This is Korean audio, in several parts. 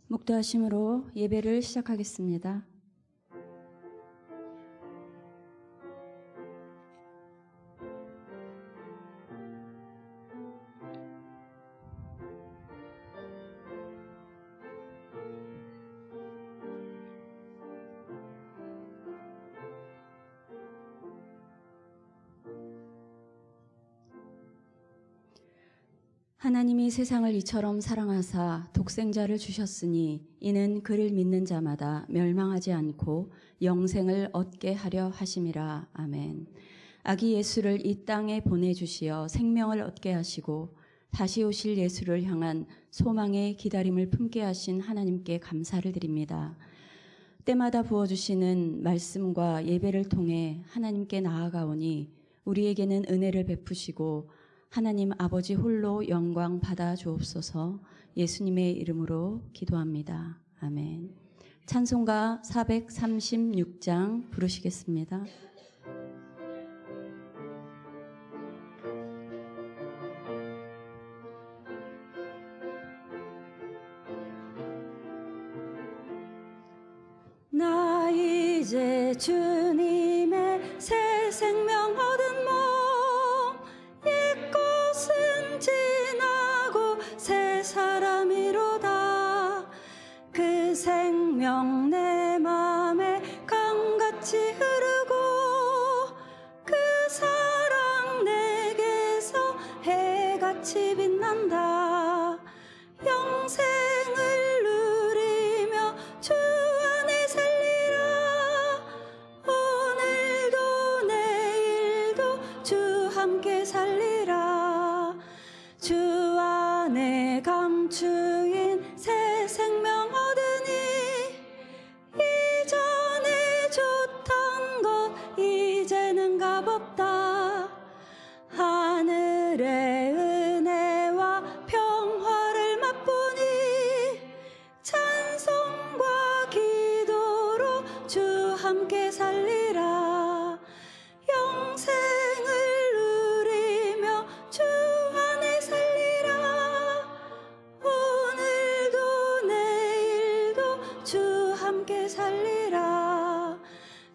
목도하심으로 예배를 시작하겠습니다. 하나님이 세상을 이처럼 사랑하사 독생자를 주셨으니 이는 그를 믿는 자마다 멸망하지 않고 영생을 얻게 하려 하심이라. 아멘. 아기 예수를 이 땅에 보내주시어 생명을 얻게 하시고 다시 오실 예수를 향한 소망의 기다림을 품게 하신 하나님께 감사를 드립니다. 때마다 부어주시는 말씀과 예배를 통해 하나님께 나아가오니 우리에게는 은혜를 베푸시고 하나님 아버지 홀로 영광 받아 주옵소서. 예수님의 이름으로 기도합니다. 아멘. 찬송가 436장 부르시겠습니다. 나 이제 주님의 새 생명 얻은 몸, 옛 것은 지나고 새 사람이로다. 그 생명 내 맘에 강같이 흐르고 그 사랑 내게서 해같이 빛난다. 영생을 누리며 주 안에 살리라. 오늘도 내일도 주 함께 살리라. 주 안에 감추인 새 생명 얻으니 이전에 좋던 것 이제는 값없다. 하늘의 은혜와 평화를 맛보니 찬송과 기도로 주 함께 살리라. 영생을 누리며 주 안에 살리라. 오늘도 내일도 주 함께 살리라.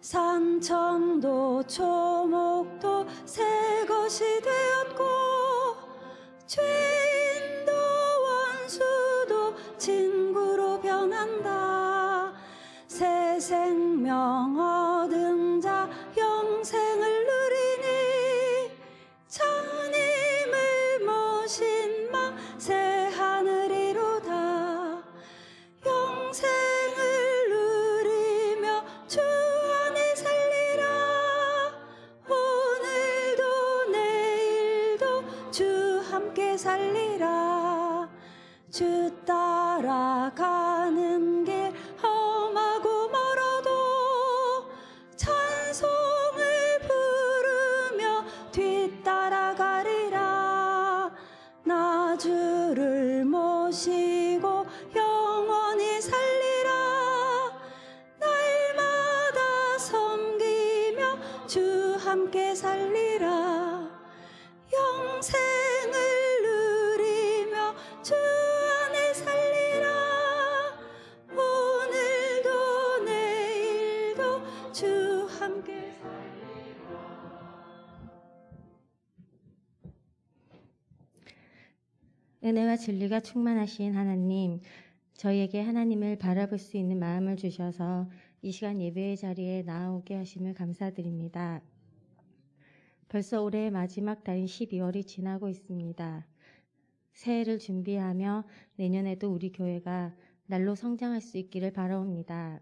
산천도 초목도 새 것이 되었고 죄인도 원수도 친구로 변한다. 새 생명 얻은 자 영생을 누리니 주님을 모신 마 새 하늘이로다. 영생을 누리며 주 안에 살리라. 오늘도 내일도 주 함께 살리라. 주 따라가는 길 험하고 멀어도 찬송을 부르며 뒤따라가리라. 나 주를 모시고 영원히 살리라. 날마다 섬기며 주 함께 살리라. 영생을 누리며 주 안에 살리라. 오늘도 내일도 주 함께 은혜와 진리가 충만하신 하나님, 저희에게 하나님을 바라볼 수 있는 마음을 주셔서 이 시간 예배의 자리에 나오게 하심을 감사드립니다. 벌써 올해의 마지막 달인 12월이 지나고 있습니다. 새해를 준비하며 내년에도 우리 교회가 날로 성장할 수 있기를 바라옵니다.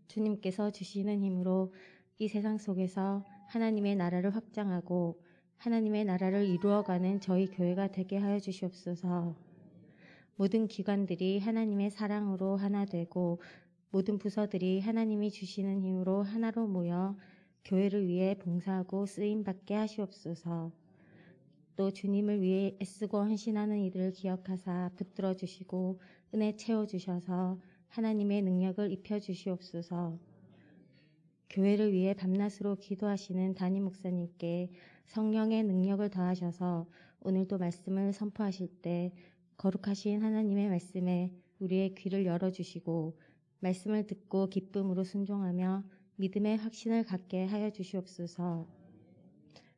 주님께서 주시는 힘으로 이 세상 속에서 하나님의 나라를 확장하고 하나님의 나라를 이루어가는 저희 교회가 되게 하여 주시옵소서. 모든 기관들이 하나님의 사랑으로 하나 되고 모든 부서들이 하나님이 주시는 힘으로 하나로 모여 교회를 위해 봉사하고 쓰임받게 하시옵소서. 또 주님을 위해 애쓰고 헌신하는 이들을 기억하사 붙들어 주시고 은혜 채워주셔서 하나님의 능력을 입혀주시옵소서. 교회를 위해 밤낮으로 기도하시는 담임 목사님께 성령의 능력을 더하셔서 오늘도 말씀을 선포하실 때 거룩하신 하나님의 말씀에 우리의 귀를 열어주시고 말씀을 듣고 기쁨으로 순종하며 믿음의 확신을 갖게 하여 주시옵소서.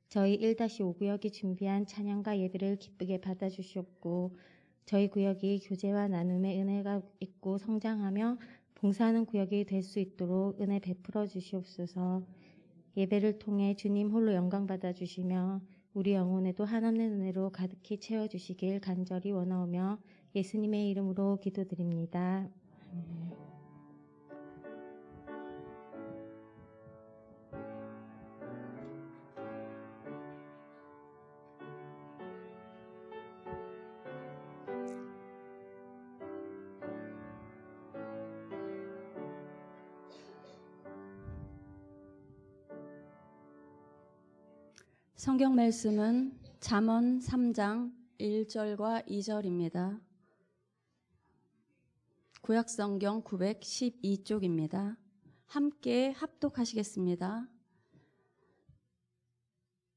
저희 1-5구역이 준비한 찬양과 예배를 기쁘게 받아주시옵고 저희 구역이 교제와 나눔의 은혜가 있고 성장하며 봉사하는 구역이 될 수 있도록 은혜 베풀어 주시옵소서. 예배를 통해 주님 홀로 영광 받아주시며 우리 영혼에도 한없는 은혜로 가득히 채워주시길 간절히 원하오며 예수님의 이름으로 기도드립니다. 아멘. 성경 말씀은 잠언 3장 1절과 2절입니다. 구약성경 912쪽입니다. 함께 합독하시겠습니다.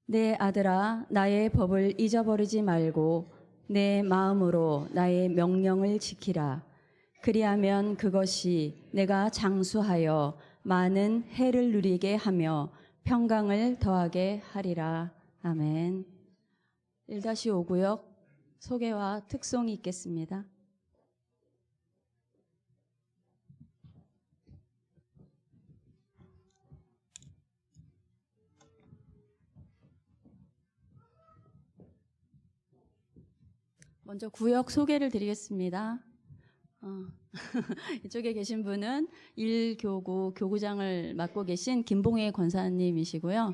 내 아들아, 나의 법을 잊어버리지 말고 내 마음으로 나의 명령을 지키라. 그리하면 그것이 내가 장수하여 많은 해를 누리게 하며 평강을 더하게 하리라. 아멘. 1-5구역 소개와 특송이 있겠습니다. 먼저 구역 소개를 드리겠습니다. 이쪽에 계신 분은 1교구 교구장을 맡고 계신 김봉혜 권사님이시고요.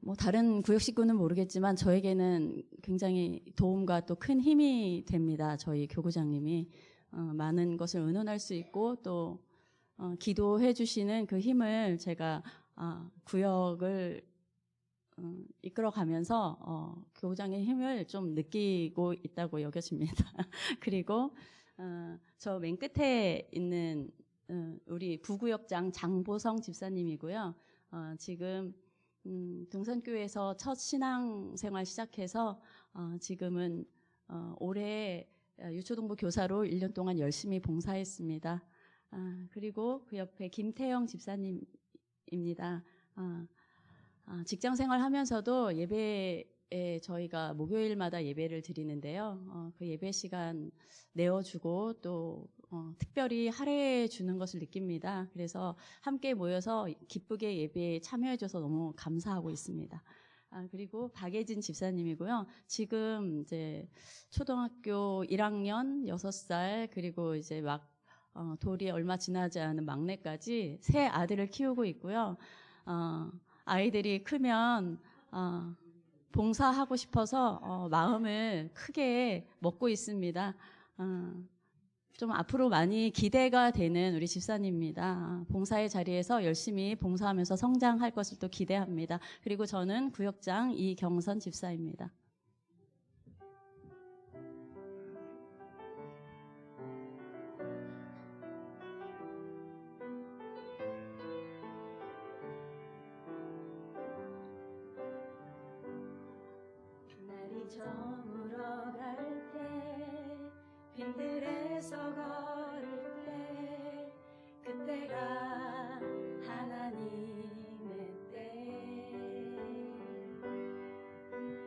뭐 다른 구역 식구는 모르겠지만 저에게는 굉장히 도움과 또 큰 힘이 됩니다. 저희 교구장님이 많은 것을 의논할 수 있고 또 기도해 주시는 그 힘을 제가 구역을 이끌어가면서 교구장의 힘을 좀 느끼고 있다고 여겨집니다. 그리고 저 맨 끝에 있는 우리 부구역장 장보성 집사님이고요. 지금 동산교회에서 첫 신앙생활 시작해서 지금은 올해 유초동부 교사로 1년 동안 열심히 봉사했습니다. 그리고 그 옆에 김태영 집사님입니다. 직장생활 하면서도 예배에 저희가 목요일마다 예배를 드리는데요. 그 예배 시간 내어주고 또 특별히 할애해 주는 것을 느낍니다. 그래서 함께 모여서 기쁘게 예배에 참여해줘서 너무 감사하고 있습니다. 그리고 박예진 집사님이고요. 지금 이제 초등학교 1학년 6살 그리고 이제 막 돌이 얼마 지나지 않은 막내까지 세 아들을 키우고 있고요. 아이들이 크면 봉사하고 싶어서 마음을 크게 먹고 있습니다. 좀 앞으로 많이 기대가 되는 우리 집사님입니다. 봉사의 자리에서 열심히 봉사하면서 성장할 것을 또 기대합니다. 그리고 저는 구역장 이경선 집사입니다. 날이 저물어 갈 때 빈들에서 걸을 때 그때가 하나님의 때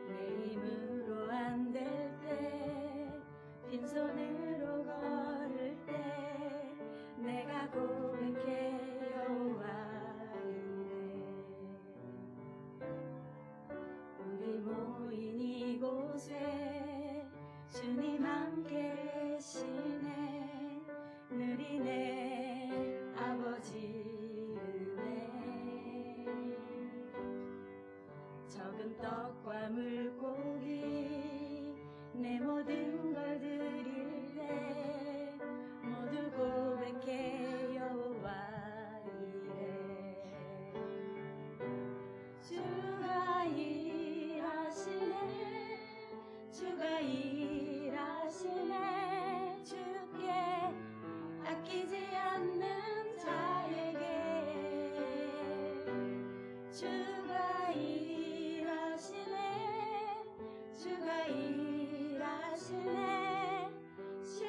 내 힘으로 안 될 때 빈손으로 걸을 때 내가 고백해 여호와 우리 모인 이곳에 주님 함께 계시네 느리네 아버지 은혜 적은 떡과 물고기 내 모든 걸 드릴 때 모두 고백해 여호와 이래 주가 일하시네 주가 일하시네 주께 아끼지 않는 자에게 주가 일하시네 주가 일하시네 주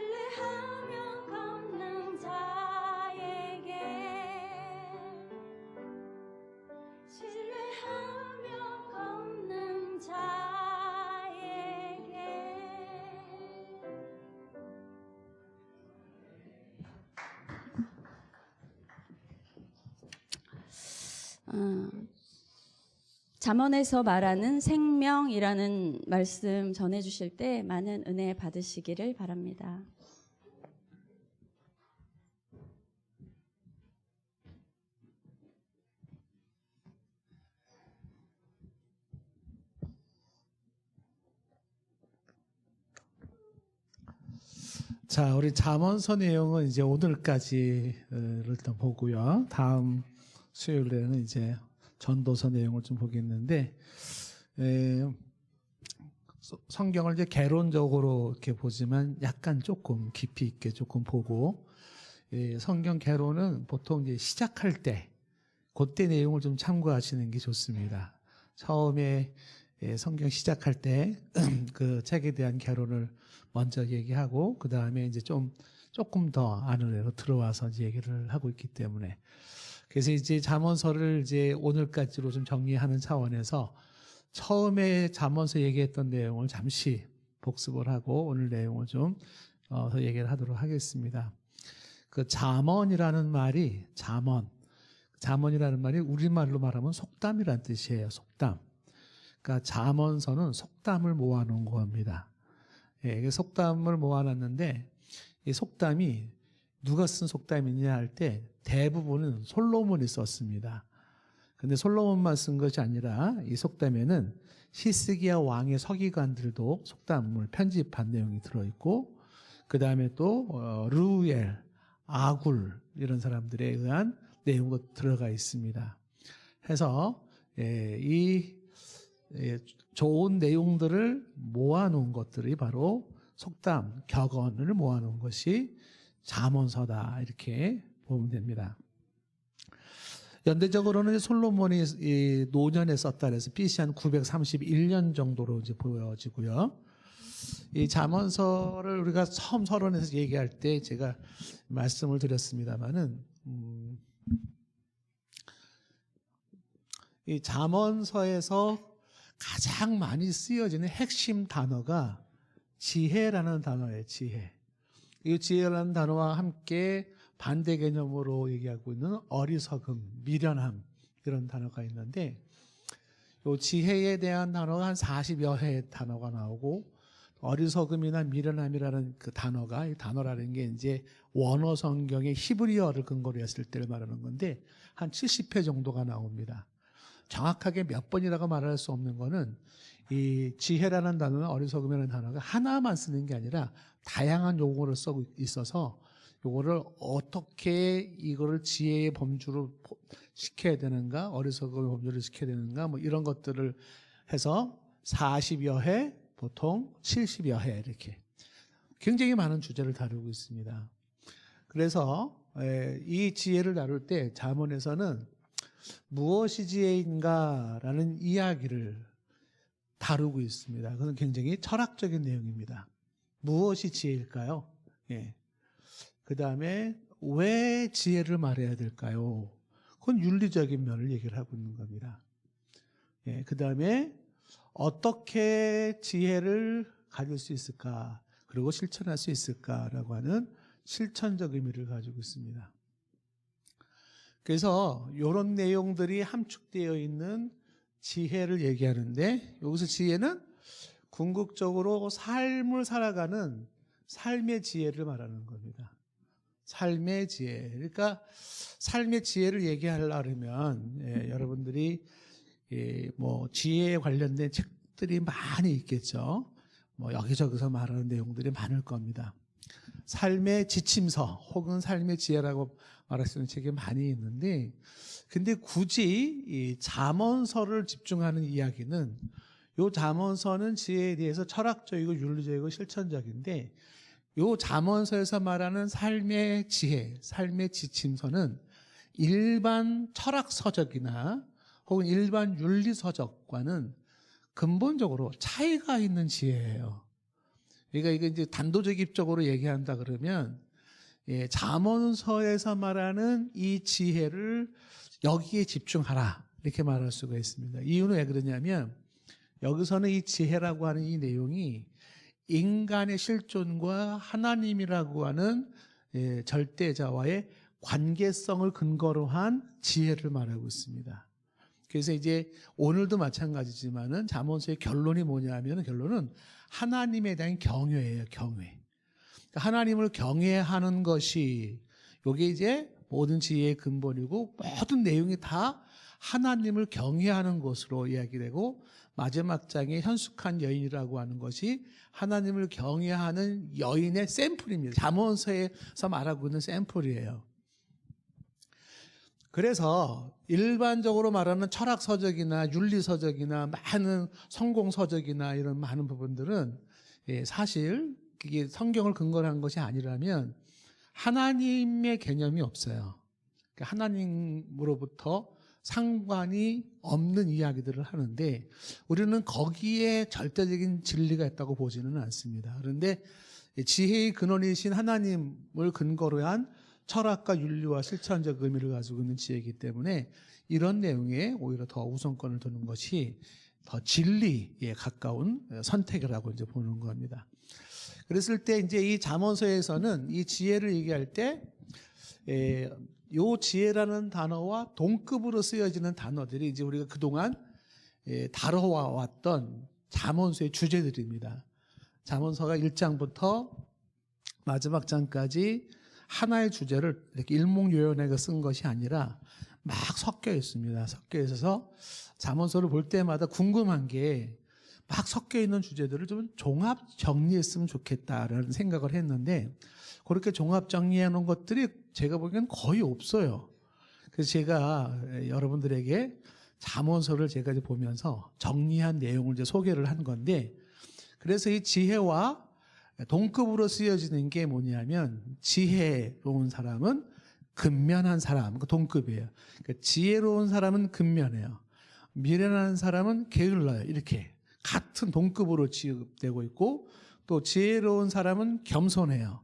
잠언에서 말하는 생명이라는 말씀 전해주실 때 많은 은혜 받으시기를 바랍니다. 자, 우리 잠언서 내용은 이제 오늘까지를 일단 보고요. 다음 수요일에는 이제 전도서 내용을 좀 보겠는데, 성경을 이제 개론적으로 이렇게 보지만 약간 조금 깊이 있게 조금 보고, 성경 개론은 보통 이제 시작할 때, 그때 내용을 좀 참고하시는 게 좋습니다. 처음에 성경 시작할 때 그 책에 대한 개론을 먼저 얘기하고 그 다음에 이제 조금 더 안으로 들어와서 이제 얘기를 하고 있기 때문에 그래서 이제 잠언서를 이제 오늘까지로 좀 정리하는 차원에서 처음에 잠언서 얘기했던 내용을 잠시 복습을 하고 오늘 내용을 좀 더 얘기를 하도록 하겠습니다. 그 잠언이라는 말이 잠언이라는 말이 우리말로 말하면 속담이란 뜻이에요. 속담. 그러니까 잠언서는 속담을 모아놓은 겁니다. 속담을 모아놨는데 이 속담이 누가 쓴 속담이냐 할 때 대부분은 솔로몬이 썼습니다. 근데 솔로몬만 쓴 것이 아니라 이 속담에는 히스기야 왕의 서기관들도 속담을 편집한 내용이 들어있고 그 다음에 또 르우엘, 아굴 이런 사람들에 의한 내용도 들어가 있습니다. 해서 이 좋은 내용들을 모아놓은 것들이 바로 속담, 격언을 모아놓은 것이 잠언서다 이렇게 보면 됩니다. 연대적으로는 솔로몬이 이 노년에 썼다 그래서 BC 한 931년 정도로 이제 보여지고요. 이 잠언서를 우리가 처음 서론에서 얘기할 때 제가 말씀을 드렸습니다만은 이 잠언서에서 가장 많이 쓰여지는 핵심 단어가 지혜라는 단어예요. 지혜. 이 지혜라는 단어와 함께 반대 개념으로 얘기하고 있는 어리석음, 미련함 이런 단어가 있는데 이 지혜에 대한 단어가 한 40여 회 단어가 나오고 어리석음이나 미련함이라는 그 단어가 이 단어라는 게 이제 원어 성경의 히브리어를 근거로 했을 때를 말하는 건데 한 70회 정도가 나옵니다. 정확하게 몇 번이라고 말할 수 없는 거는 이 지혜라는 단어는 어리석음이라는 단어가 하나만 쓰는 게 아니라 다양한 용어를 쓰고 있어서 요거를 어떻게 이거를 지혜의 범주로 시켜야 되는가 어리석음의 범주를 시켜야 되는가 뭐 이런 것들을 해서 40여 회 보통 70여 회 이렇게 굉장히 많은 주제를 다루고 있습니다. 그래서 이 지혜를 다룰 때 잠언에서는 무엇이 지혜인가라는 이야기를 다루고 있습니다. 그건 굉장히 철학적인 내용입니다. 무엇이 지혜일까요? 그 다음에 왜 지혜를 말해야 될까요? 그건 윤리적인 면을 얘기를 하고 있는 겁니다. 그 다음에 어떻게 지혜를 가질 수 있을까? 그리고 실천할 수 있을까라고 하는 실천적 의미를 가지고 있습니다. 그래서 이런 내용들이 함축되어 있는 지혜를 얘기하는데 여기서 지혜는 궁극적으로 삶을 살아가는 삶의 지혜를 말하는 겁니다. 삶의 지혜. 그러니까 삶의 지혜를 얘기하려면 여러분들이 뭐 지혜에 관련된 책들이 많이 있겠죠. 뭐 여기저기서 말하는 내용들이 많을 겁니다. 삶의 지침서 혹은 삶의 지혜라고 말할 수 있는 책이 많이 있는데 근데 굳이 이 잠언서를 집중하는 이야기는 요 잠언서는 지혜에 대해서 철학적이고 윤리적이고 실천적인데 요 잠언서에서 말하는 삶의 지혜, 삶의 지침서는 일반 철학서적이나 혹은 일반 윤리서적과는 근본적으로 차이가 있는 지혜예요. 그러니까 이게 이제 단도직입적으로 얘기한다 그러면 잠언서에서 말하는 이 지혜를 여기에 집중하라 이렇게 말할 수가 있습니다. 이유는 왜 그러냐면 여기서는 이 지혜라고 하는 이 내용이 인간의 실존과 하나님이라고 하는 절대자와의 관계성을 근거로 한 지혜를 말하고 있습니다. 그래서 이제 오늘도 마찬가지지만은 잠언서의 결론이 뭐냐면 결론은 하나님에 대한 경외예요. 경외. 그러니까 하나님을 경외하는 것이 이게 이제 모든 지혜의 근본이고 모든 내용이 다 하나님을 경외하는 것으로 이야기되고 마지막 장에 현숙한 여인이라고 하는 것이 하나님을 경외하는 여인의 샘플입니다. 잠언서에서 말하고 있는 샘플이에요. 그래서 일반적으로 말하는 철학서적이나 윤리서적이나 많은 성공서적이나 이런 많은 부분들은 사실 그게 성경을 근거로 한 것이 아니라면 하나님의 개념이 없어요. 그러니까 하나님으로부터 상관이 없는 이야기들을 하는데 우리는 거기에 절대적인 진리가 있다고 보지는 않습니다. 그런데 지혜의 근원이신 하나님을 근거로 한 철학과 윤리와 실천적 의미를 가지고 있는 지혜이기 때문에 이런 내용에 오히려 더 우선권을 두는 것이 더 진리에 가까운 선택이라고 이제 보는 겁니다. 그랬을 때 이제 이 잠언서에서는 이 지혜를 얘기할 때 요 지혜라는 단어와 동급으로 쓰여지는 단어들이 이제 우리가 그동안 다뤄와 왔던 잠언서의 주제들입니다. 잠언서가 1장부터 마지막 장까지 하나의 주제를 이렇게 일목요연하게 쓴 것이 아니라 막 섞여 있습니다. 섞여 있어서 잠언서를 볼 때마다 궁금한 게 막 섞여 있는 주제들을 좀 종합 정리했으면 좋겠다라는 생각을 했는데 그렇게 종합 정리해 놓은 것들이 제가 보기엔 거의 없어요. 그래서 제가 여러분들에게 잠언서를 제가 이제 보면서 정리한 내용을 이제 소개를 한 건데 그래서 이 지혜와 동급으로 쓰여지는 게 뭐냐면 지혜로운 사람은 근면한 사람, 그 동급이에요. 그러니까 지혜로운 사람은 근면해요. 미련한 사람은 게을러요. 이렇게 같은 동급으로 취급되고 있고 또 지혜로운 사람은 겸손해요.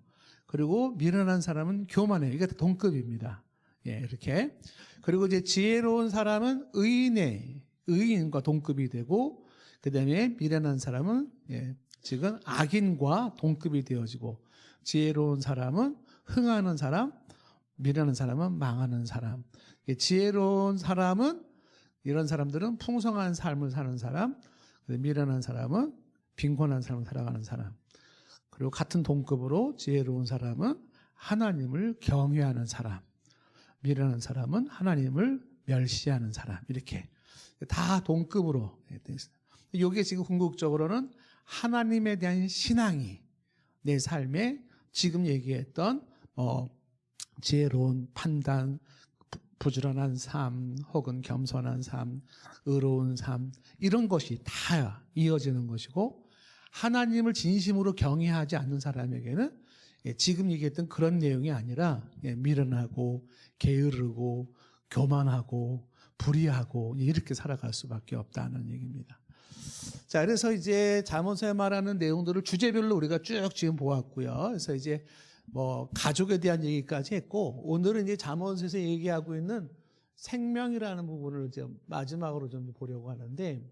그리고 미련한 사람은 교만해요. 이게 동급입니다. 예, 이렇게. 그리고 이제 지혜로운 사람은 의인과 동급이 되고 그다음에 미련한 사람은 지금 악인과 동급이 되어지고 지혜로운 사람은 흥하는 사람, 미련한 사람은 망하는 사람. 지혜로운 사람은 이런 사람들은 풍성한 삶을 사는 사람, 미련한 사람은 빈곤한 삶을 살아가는 사람. 그리고 같은 동급으로 지혜로운 사람은 하나님을 경외하는 사람, 미련한 사람은 하나님을 멸시하는 사람. 이렇게 다 동급으로 되어 있습니다. 이게 지금 궁극적으로는 하나님에 대한 신앙이 내 삶에 지금 얘기했던 지혜로운 판단, 부지런한 삶, 혹은 겸손한 삶, 의로운 삶 이런 것이 다 이어지는 것이고 하나님을 진심으로 경외하지 않는 사람에게는 지금 얘기했던 그런 내용이 아니라 미련하고 게으르고 교만하고 불의하고 이렇게 살아갈 수밖에 없다는 얘기입니다. 자, 그래서 이제 잠언서에 말하는 내용들을 주제별로 우리가 쭉 지금 보았고요. 그래서 이제 뭐 가족에 대한 얘기까지 했고 오늘은 이제 잠언서에서 얘기하고 있는 생명이라는 부분을 이제 마지막으로 좀 보려고 하는데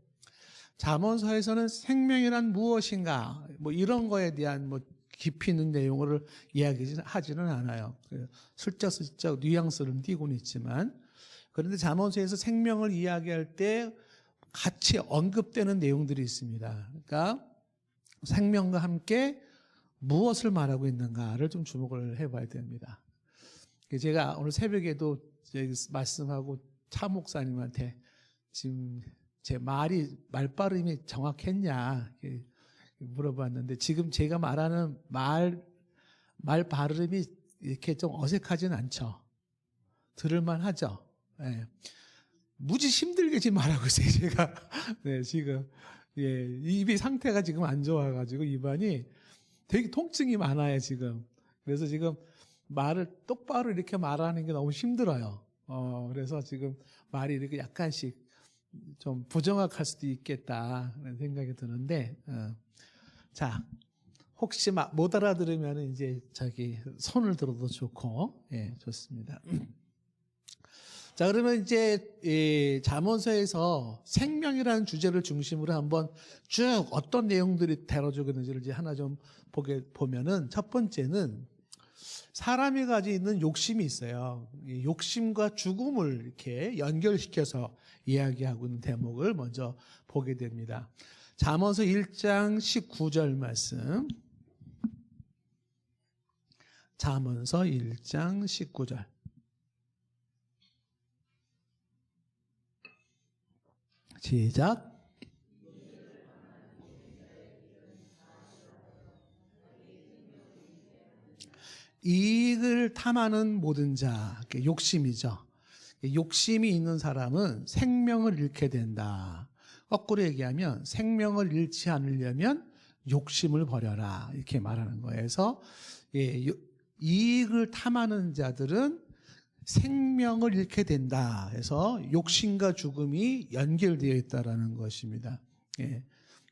잠언서에서는 생명이란 무엇인가 뭐 이런 거에 대한 뭐 깊이 있는 내용을 이야기하지는 않아요. 슬쩍슬쩍 뉘앙스는 띄고는 있지만 그런데 잠언서에서 생명을 이야기할 때 같이 언급되는 내용들이 있습니다. 그러니까 생명과 함께 무엇을 말하고 있는가를 좀 주목을 해봐야 됩니다. 제가 오늘 새벽에도 말씀하고 차 목사님한테 지금 제 말발음이 정확했냐 물어봤는데 지금 제가 말하는 말 발음이 이렇게 좀 어색하진 않죠. 들을만 하죠. 네. 무지 힘들게 지금 말하고 있어요, 제가. 네, 지금. 입이 상태가 지금 안 좋아가지고 입안이 되게 통증이 많아요, 지금. 그래서 지금 말을 똑바로 이렇게 말하는 게 너무 힘들어요. 그래서 지금 말이 이렇게 약간씩 좀 부정확할 수도 있겠다는 생각이 드는데, 자, 혹시 못 알아들으면 이제 손을 들어도 좋고, 좋습니다. 자, 그러면 이제 잠언서에서 생명이라는 주제를 중심으로 한번 쭉 어떤 내용들이 다뤄지고 있는지를 이제 하나 좀 보면은 첫 번째는 사람이 가지고 있는 욕심이 있어요. 이 욕심과 죽음을 이렇게 연결시켜서 이야기하고 있는 대목을 먼저 보게 됩니다. 잠언서 1장 19절 말씀. 잠언서 1장 19절. 시작. 이익을 탐하는 모든 자, 욕심이죠. 욕심이 있는 사람은 생명을 잃게 된다. 거꾸로 얘기하면 생명을 잃지 않으려면 욕심을 버려라, 이렇게 말하는 거예요. 그래서 이익을 탐하는 자들은 생명을 잃게 된다. 해서 욕심과 죽음이 연결되어 있다라는 것입니다.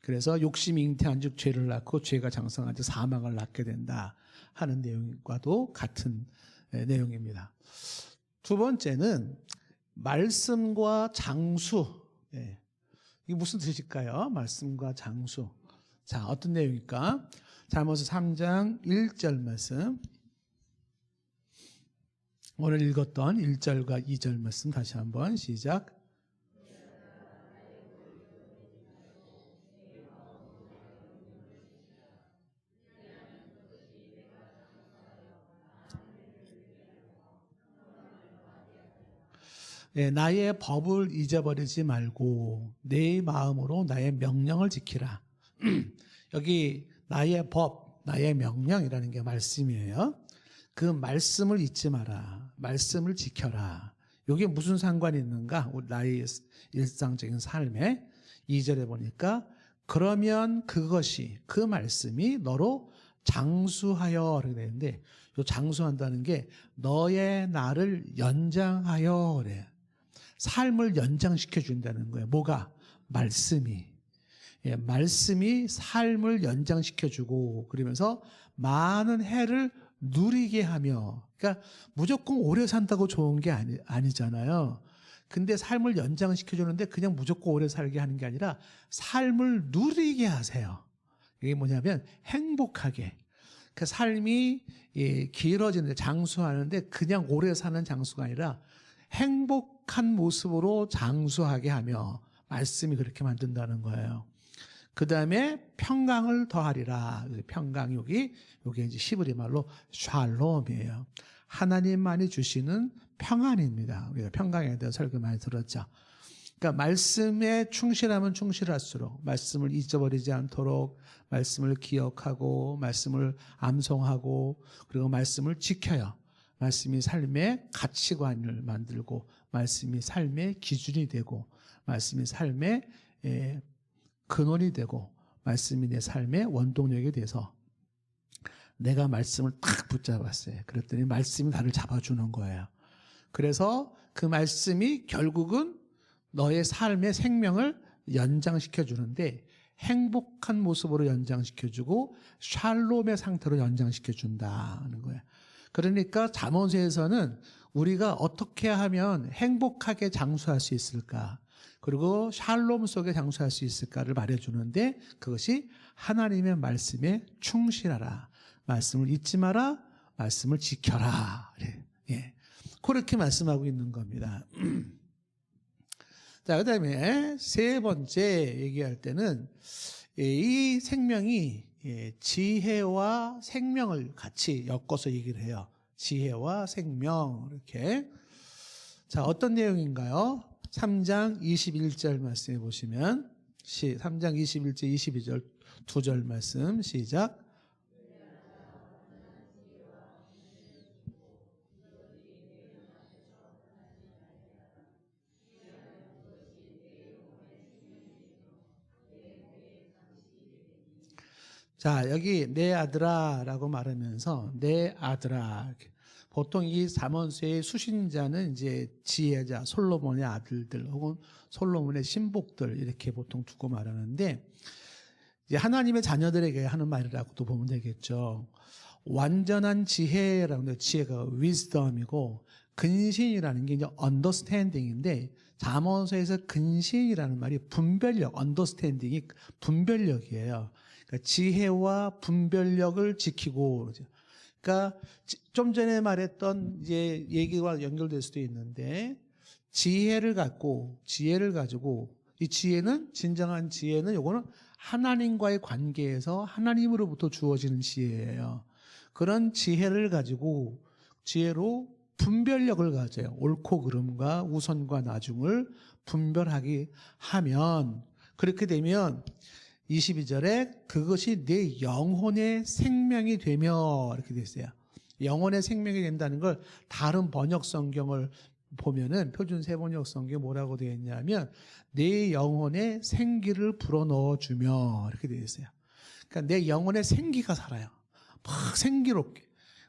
그래서 욕심이 잉태한즉 죄를 낳고 죄가 장성한즉 사망을 낳게 된다 하는 내용과도 같은 내용입니다. 두 번째는 말씀과 장수. 이게 무슨 뜻일까요? 말씀과 장수. 자, 어떤 내용일까? 잠언서 3장 1절 말씀. 오늘 읽었던 1절과 2절 말씀 다시 한번 시작. 나의 법을 잊어버리지 말고 내 마음으로 나의 명령을 지키라. 여기 나의 법, 나의 명령이라는 게 말씀이에요. 그 말씀을 잊지 마라. 말씀을 지켜라. 이게 무슨 상관이 있는가? 나의 일상적인 삶에 2절에 보니까 그러면 그것이, 그 말씀이 너로 장수하여 그렇게 되는데, 이 장수한다는 게 너의 날을 연장하여 그래요. 삶을 연장시켜 준다는 거예요. 뭐가? 말씀이. 말씀이 삶을 연장시켜 주고 그러면서 많은 해를 누리게 하며, 그러니까 무조건 오래 산다고 좋은 게 아니잖아요. 근데 삶을 연장시켜 주는데 그냥 무조건 오래 살게 하는 게 아니라 삶을 누리게 하세요. 이게 뭐냐면 행복하게. 그 삶이 길어지는데, 장수하는데 그냥 오래 사는 장수가 아니라 행복한 모습으로 장수하게 하며 말씀이 그렇게 만든다는 거예요. 그 다음에 평강을 더하리라. 평강, 여기 이제 히브리 말로 샬롬이에요. 하나님만이 주시는 평안입니다. 우리가 평강에 대한 설교 많이 들었죠. 그러니까 말씀에 충실하면 충실할수록, 말씀을 잊어버리지 않도록 말씀을 기억하고 말씀을 암송하고 그리고 말씀을 지켜요. 말씀이 삶의 가치관을 만들고 말씀이 삶의 기준이 되고 말씀이 삶의 근원이 되고 말씀이 내 삶의 원동력이 돼서 내가 말씀을 딱 붙잡았어요. 그랬더니 말씀이 나를 잡아주는 거예요. 그래서 그 말씀이 결국은 너의 삶의 생명을 연장시켜 주는데 행복한 모습으로 연장시켜 주고 샬롬의 상태로 연장시켜 준다는 거예요. 그러니까 잠언서에서는 우리가 어떻게 하면 행복하게 장수할 수 있을까, 그리고 샬롬 속에 장수할 수 있을까를 말해주는데, 그것이 하나님의 말씀에 충실하라, 말씀을 잊지 마라, 말씀을 지켜라. 그렇게 말씀하고 있는 겁니다. 자, 그 다음에 세 번째 얘기할 때는 이 생명이 지혜와 생명을 같이 엮어서 얘기를 해요. 지혜와 생명, 이렇게. 자, 어떤 내용인가요? 3장 21절 말씀해 보시면 3장 21절 22절 두 절 말씀 시작. 자, 여기 내 아들아 라고 말하면서 내 아들아, 보통 이 잠언서의 수신자는 이제 지혜자, 솔로몬의 아들들 혹은 솔로몬의 신복들 이렇게 보통 두고 말하는데, 이제 하나님의 자녀들에게 하는 말이라고도 보면 되겠죠. 완전한 지혜라는, 지혜가 wisdom이고 근신이라는 게 이제 understanding인데, 잠언서에서 근신이라는 말이 분별력, understanding이 분별력이에요. 그러니까 지혜와 분별력을 지키고, 그러니까 좀 전에 말했던 이제 얘기와 연결될 수도 있는데 지혜를 가지고 이 지혜는 진정한 지혜는 요거는 하나님과의 관계에서 하나님으로부터 주어지는 지혜예요. 그런 지혜를 가지고 지혜로 분별력을 가져요. 옳고 그름과 우선과 나중을 분별하게 하면 그렇게 되면 22절에 그것이 내 영혼의 생명이 되며 이렇게 돼 있어요. 영혼의 생명이 된다는 걸 다른 번역 성경을 보면은 표준 세번역 성경에 뭐라고 되어 있냐면 내 영혼에 생기를 불어넣어 주며 이렇게 되어 있어요. 그러니까 내 영혼에 생기가 살아요. 막 생기롭게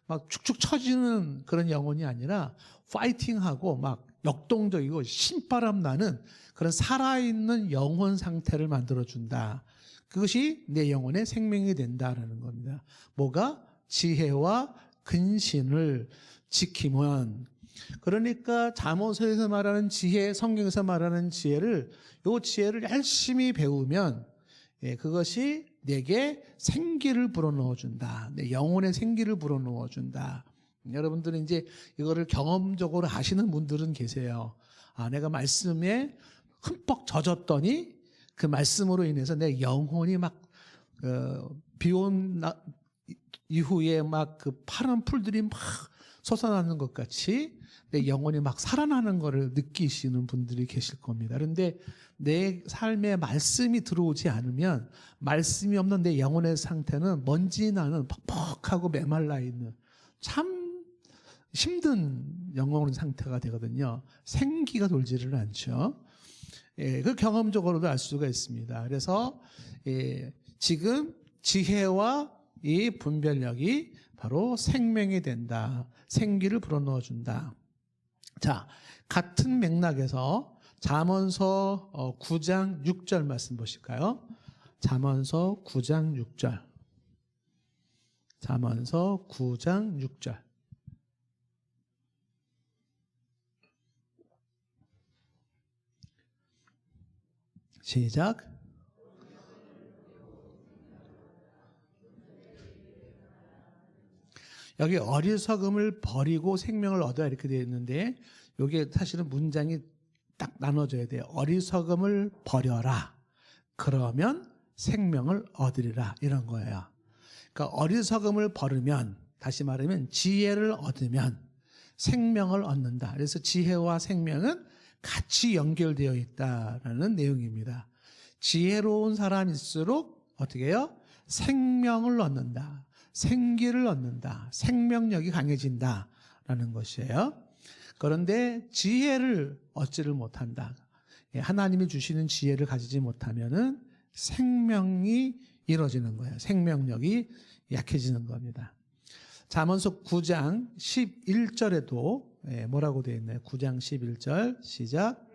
막 축축 처지는 그런 영혼이 아니라 파이팅하고 막 역동적이고 신바람 나는 그런 살아있는 영혼 상태를 만들어준다. 그것이 내 영혼의 생명이 된다라는 겁니다. 뭐가? 지혜와 근신을 지키면. 그러니까 잠언서에서 말하는 지혜, 성경에서 말하는 지혜를 요 지혜를 열심히 배우면 그것이 내게 생기를 불어넣어 준다. 내 영혼의 생기를 불어넣어 준다. 여러분들은 이제 이거를 경험적으로 아시는 분들은 계세요. 아, 내가 말씀에 흠뻑 젖었더니 그 말씀으로 인해서 내 영혼이 막 비온 이후에 막 그 파란 풀들이 막 솟아나는 것 같이 내 영혼이 막 살아나는 것을 느끼시는 분들이 계실 겁니다. 그런데 내 삶에 말씀이 들어오지 않으면 말씀이 없는 내 영혼의 상태는 먼지 나는 퍽퍽하고 메말라 있는 참 힘든 영혼 상태가 되거든요. 생기가 돌지를 않죠. 그 경험적으로도 알 수가 있습니다. 그래서 지금 지혜와 이 분별력이 바로 생명이 된다. 생기를 불어넣어 준다. 자, 같은 맥락에서 잠언서 9장 6절 말씀 보실까요? 잠언서 9장 6절. 잠언서 9장 6절. 시작. 여기 어리석음을 버리고 생명을 얻어야 이렇게 되어 있는데 여기 사실은 문장이 딱 나눠져야 돼요. 어리석음을 버려라. 그러면 생명을 얻으리라. 이런 거예요. 그러니까 어리석음을 버리면 다시 말하면 지혜를 얻으면 생명을 얻는다. 그래서 지혜와 생명은 같이 연결되어 있다라는 내용입니다. 지혜로운 사람일수록 어떻게 해요? 생명을 얻는다. 생기를 얻는다. 생명력이 강해진다라는 것이에요. 그런데 지혜를 얻지를 못한다. 하나님이 주시는 지혜를 가지지 못하면은 생명이 이루어지는 거예요. 생명력이 약해지는 겁니다. 잠언서 9장 11절에도 뭐라고 되어 있나요? 9장 11절 시작.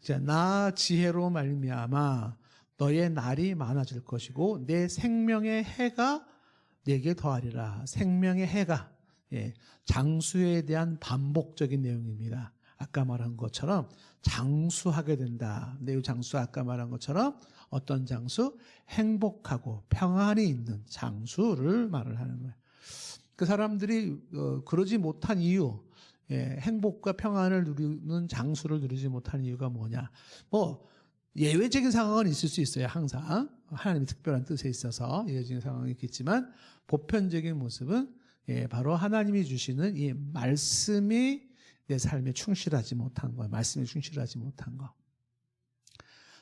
자, 나 지혜로 말미암아 너의 날이 많아질 것이고 내 생명의 해가 내게 더하리라. 생명의 해가 장수에 대한 반복적인 내용입니다. 아까 말한 것처럼 장수하게 된다. 근데 이 장수 아까 말한 것처럼 어떤 장수? 행복하고 평안이 있는 장수를 말을 하는 거예요. 그 사람들이 그러지 못한 이유, 행복과 평안을 누리는 장수를 누리지 못하는 이유가 뭐냐? 뭐 예외적인 상황은 있을 수 있어요. 항상 하나님의 특별한 뜻에 있어서 예외적인 상황이 있겠지만 보편적인 모습은 바로 하나님이 주시는 이 말씀이 내 삶에 충실하지 못한 거예요. 말씀에 충실하지 못한 거.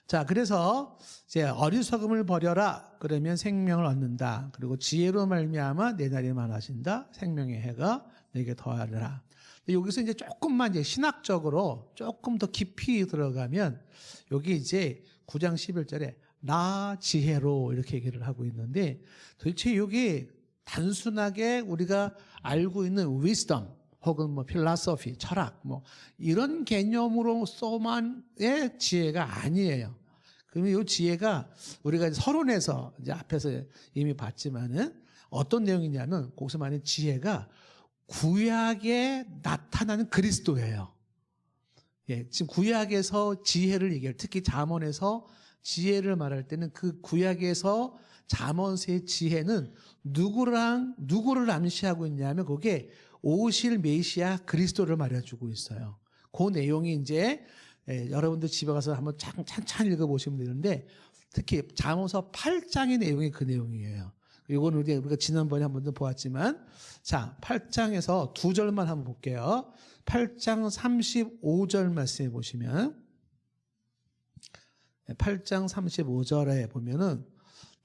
자, 그래서 이제 어리석음을 버려라. 그러면 생명을 얻는다. 그리고 지혜로 말미암아 내 날이 많아진다. 생명의 해가 내게 더하리라. 여기서 이제 조금만 이제 신학적으로 조금 더 깊이 들어가면 여기 이제 9장 11절에 나 지혜로 이렇게 얘기를 하고 있는데 도대체 여기 단순하게 우리가 알고 있는 wisdom 혹은 뭐 philosophy, 철학 뭐 이런 개념으로서만의 지혜가 아니에요. 그러면 이 지혜가 우리가 서론에서 이제 앞에서 이미 봤지만은 어떤 내용이냐면 거기서 말하는 지혜가 구약에 나타나는 그리스도예요. 지금 구약에서 지혜를 얘기해요. 특히 잠언에서 지혜를 말할 때는 그 구약에서 잠언서의 지혜는 누구를 암시하고 있냐면 그게 오실 메시아 그리스도를 말해주고 있어요. 그 내용이 이제 여러분들 집에 가서 한번 찬찬히 읽어보시면 되는데 특히 잠언서 8장의 내용이 그 내용이에요. 이거는 우리가 지난번에 한 번도 보았지만 자 8장에서 두 절만 한번 볼게요. 8장 35절 말씀해 보시면 8장 35절에 보면은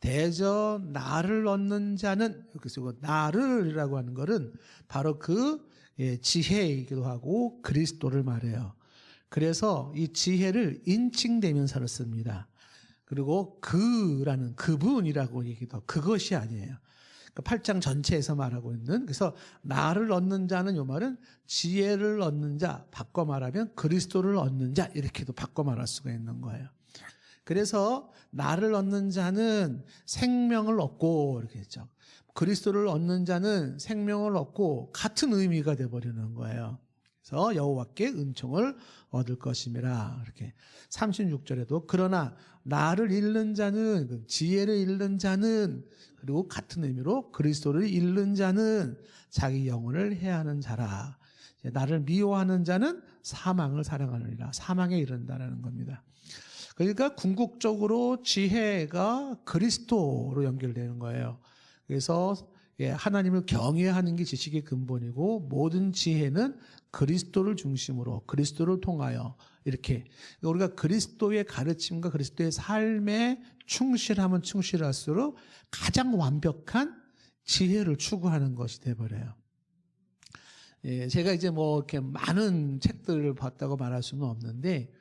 대저 나를 얻는 자는 그래서 나를이라고 하는 것은 바로 그 지혜이기도 하고 그리스도를 말해요. 그래서 이 지혜를 인칭대명사로 씁니다. 그리고 그라는 그분이라고 얘기도 그것이 아니에요. 8장 전체에서 말하고 있는 그래서 나를 얻는 자는 이 말은 지혜를 얻는 자 바꿔 말하면 그리스도를 얻는 자 이렇게도 바꿔 말할 수가 있는 거예요. 그래서 나를 얻는 자는 생명을 얻고 이렇게 했죠. 그리스도를 얻는 자는 생명을 얻고 같은 의미가 되어버리는 거예요. 그래서 여호와께 은총을 얻을 것임이라 이렇게 36절에도 그러나 나를 잃는 자는 지혜를 잃는 자는 그리고 같은 의미로 그리스도를 잃는 자는 자기 영혼을 해하는 자라. 나를 미워하는 자는 사망을 사랑하느니라. 사망에 이른다라는 겁니다. 그러니까 궁극적으로 지혜가 그리스도로 연결되는 거예요. 그래서 하나님을 경외하는 게 지식의 근본이고 모든 지혜는 그리스도를 중심으로 그리스도를 통하여 이렇게 우리가 그리스도의 가르침과 그리스도의 삶에 충실하면 충실할수록 가장 완벽한 지혜를 추구하는 것이 돼버려요. 제가 이제 뭐 이렇게 많은 책들을 봤다고 말할 수는 없는데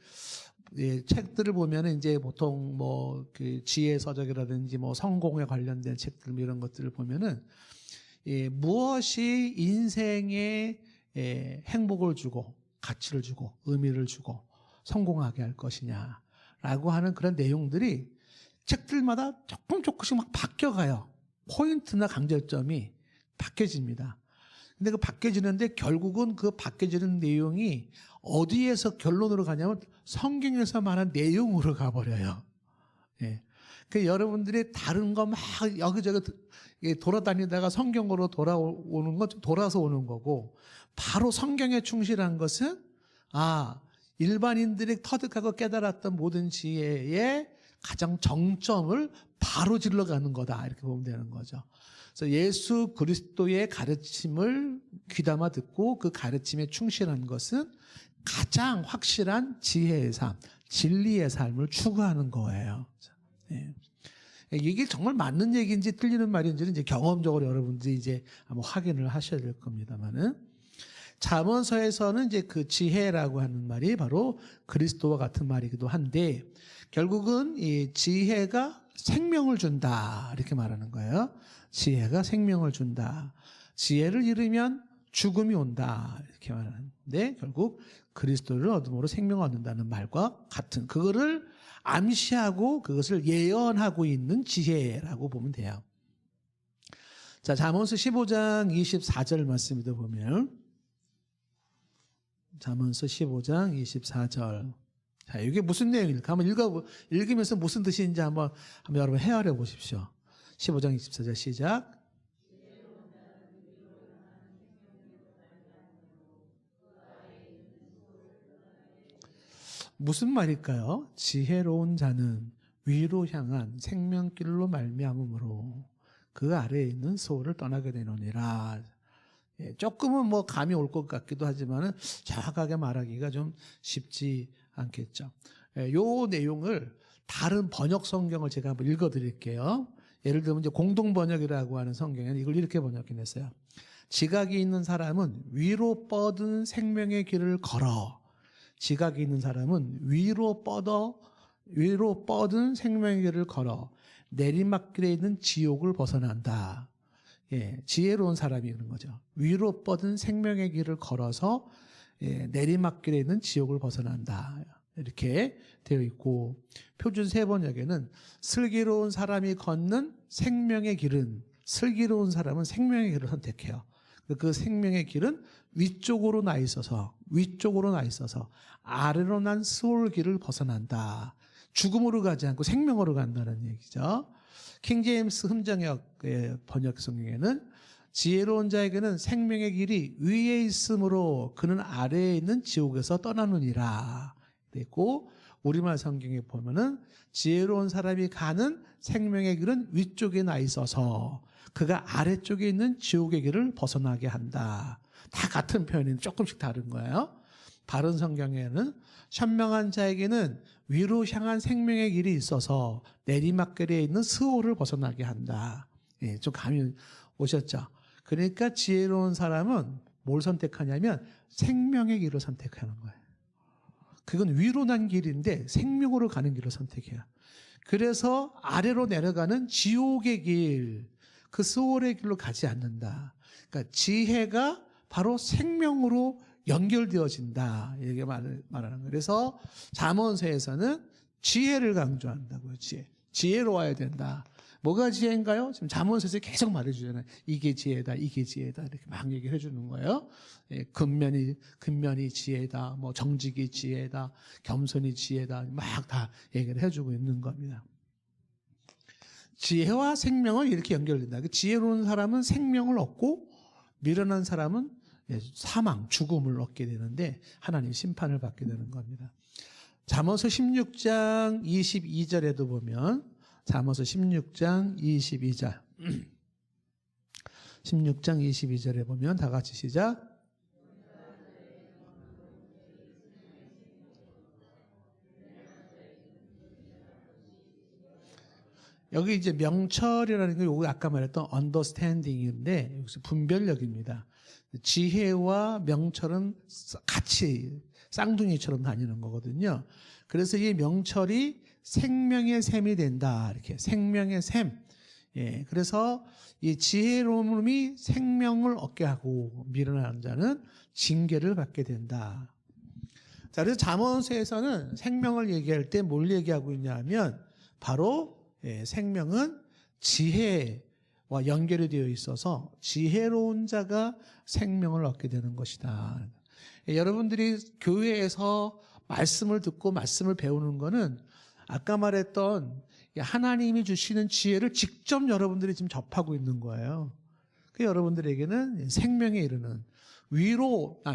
책들을 보면은 이제 보통 뭐 그 지혜 서적이라든지 뭐 성공에 관련된 책들 이런 것들을 보면은 무엇이 인생에 행복을 주고 가치를 주고 의미를 주고 성공하게 할 것이냐라고 하는 그런 내용들이 책들마다 조금씩 막 바뀌어가요. 포인트나 강조점이 바뀌어집니다. 근데 그 바뀌어지는데 결국은 그 바뀌어지는 내용이 어디에서 결론으로 가냐면 성경에서 말한 내용으로 가버려요. 그 여러분들이 다른 거 막 여기저기 돌아다니다가 성경으로 돌아오는 건 돌아서 오는 거고 바로 성경에 충실한 것은 일반인들이 터득하고 깨달았던 모든 지혜의 가장 정점을 바로 질러가는 거다 이렇게 보면 되는 거죠. 그래서 예수 그리스도의 가르침을 귀담아 듣고 그 가르침에 충실한 것은 가장 확실한 지혜의 삶, 진리의 삶을 추구하는 거예요. 이게 정말 맞는 얘기인지 틀리는 말인지는 이제 경험적으로 여러분들이 이제 한번 확인을 하셔야 될 겁니다만은 잠언서에서는 이제 그 지혜라고 하는 말이 바로 그리스도와 같은 말이기도 한데 결국은 이 지혜가 생명을 준다 이렇게 말하는 거예요. 지혜가 생명을 준다. 지혜를 잃으면 죽음이 온다 이렇게 말하는데 결국 그리스도를 얻음으로 생명을 얻는다는 말과 같은 그거를 암시하고 그것을 예언하고 있는 지혜라고 보면 돼요. 자, 잠언서 15장 24절 말씀도 보면 잠언서 15장 24절. 자, 이게 무슨 내용일까? 한번 읽으면서 무슨 뜻인지 한번 여러분 헤아려 보십시오. 15장 24절 시작. 무슨 말일까요? 지혜로운 자는 위로 향한 생명길로 말미암음으로 그 아래에 있는 소를 떠나게 되노니라. 조금은 뭐 감이 올 것 같기도 하지만은 정확하게 말하기가 좀 쉽지 않겠죠. 요 내용을 다른 번역 성경을 제가 한번 읽어드릴게요. 예를 들면 이제 공동 번역이라고 하는 성경에는 이걸 이렇게 번역해냈어요. 지각이 있는 사람은 위로 뻗은 생명의 길을 걸어. 지각이 있는 사람은 위로 뻗은 생명의 길을 걸어 내리막길에 있는 지옥을 벗어난다. 지혜로운 사람이 그런 거죠. 위로 뻗은 생명의 길을 걸어서 내리막길에 있는 지옥을 벗어난다. 이렇게 되어 있고 표준 세번역에는 슬기로운 사람이 걷는 생명의 길은 슬기로운 사람은 생명의 길을 선택해요. 그 생명의 길은 위쪽으로 나 있어서 아래로 난 스올길을 벗어난다. 죽음으로 가지 않고 생명으로 간다는 얘기죠. 킹제임스 흠정역의 번역 성경에는 지혜로운 자에게는 생명의 길이 위에 있으므로 그는 아래에 있는 지옥에서 떠나느니라 그랬고, 우리말 성경에 보면은 지혜로운 사람이 가는 생명의 길은 위쪽에 나 있어서 그가 아래쪽에 있는 지옥의 길을 벗어나게 한다. 다 같은 표현인데 조금씩 다른 거예요. 다른 성경에는 현명한 자에게는 위로 향한 생명의 길이 있어서 내리막길에 있는 스올을 벗어나게 한다. 예, 좀 감이 오셨죠? 그러니까 지혜로운 사람은 뭘 선택하냐면 생명의 길을 선택하는 거예요. 그건 위로 난 길인데 생명으로 가는 길을 선택해요. 그래서 아래로 내려가는 지옥의 길, 그 스올의 길로 가지 않는다. 그러니까 지혜가 바로 생명으로 연결되어진다. 이렇게 말하는 거예요. 그래서 잠언서에서는 지혜를 강조한다고요. 지혜로워야 된다. 뭐가 지혜인가요? 지금 잠언서에서 계속 말해주잖아요. 이게 지혜다, 이게 지혜다 이렇게 막 얘기를 해주는 거예요. 예, 근면이 지혜다, 뭐 정직이 지혜다, 겸손이 지혜다 막 다 얘기를 해주고 있는 겁니다. 지혜와 생명은 이렇게 연결된다. 지혜로운 사람은 생명을 얻고 미련한 사람은 사망, 죽음을 얻게 되는데 하나님 심판을 받게 되는 겁니다. 잠언서 16장 22절에도 보면 잠언서 16장 22절 16장 22절에 보면 다 같이 시작. 여기 이제 명철이라는 게 요거 아까 말했던 understanding인데 여기서 분별력입니다. 지혜와 명철은 같이 쌍둥이처럼 다니는 거거든요. 그래서 이 명철이 생명의 샘이 된다. 이렇게 생명의 샘. 예, 그래서 이 지혜로움이 생명을 얻게 하고 미련한 자는 징계를 받게 된다. 자, 그래서 잠언서에서는 생명을 얘기할 때 뭘 얘기하고 있냐면 바로 생명은 지혜와 연결이 되어 있어서 지혜로운 자가 생명을 얻게 되는 것이다. 여러분들이 교회에서 말씀을 듣고 말씀을 배우는 거는 아까 말했던 하나님이 주시는 지혜를 직접 여러분들이 지금 접하고 있는 거예요. 그 여러분들에게는 생명에 이르는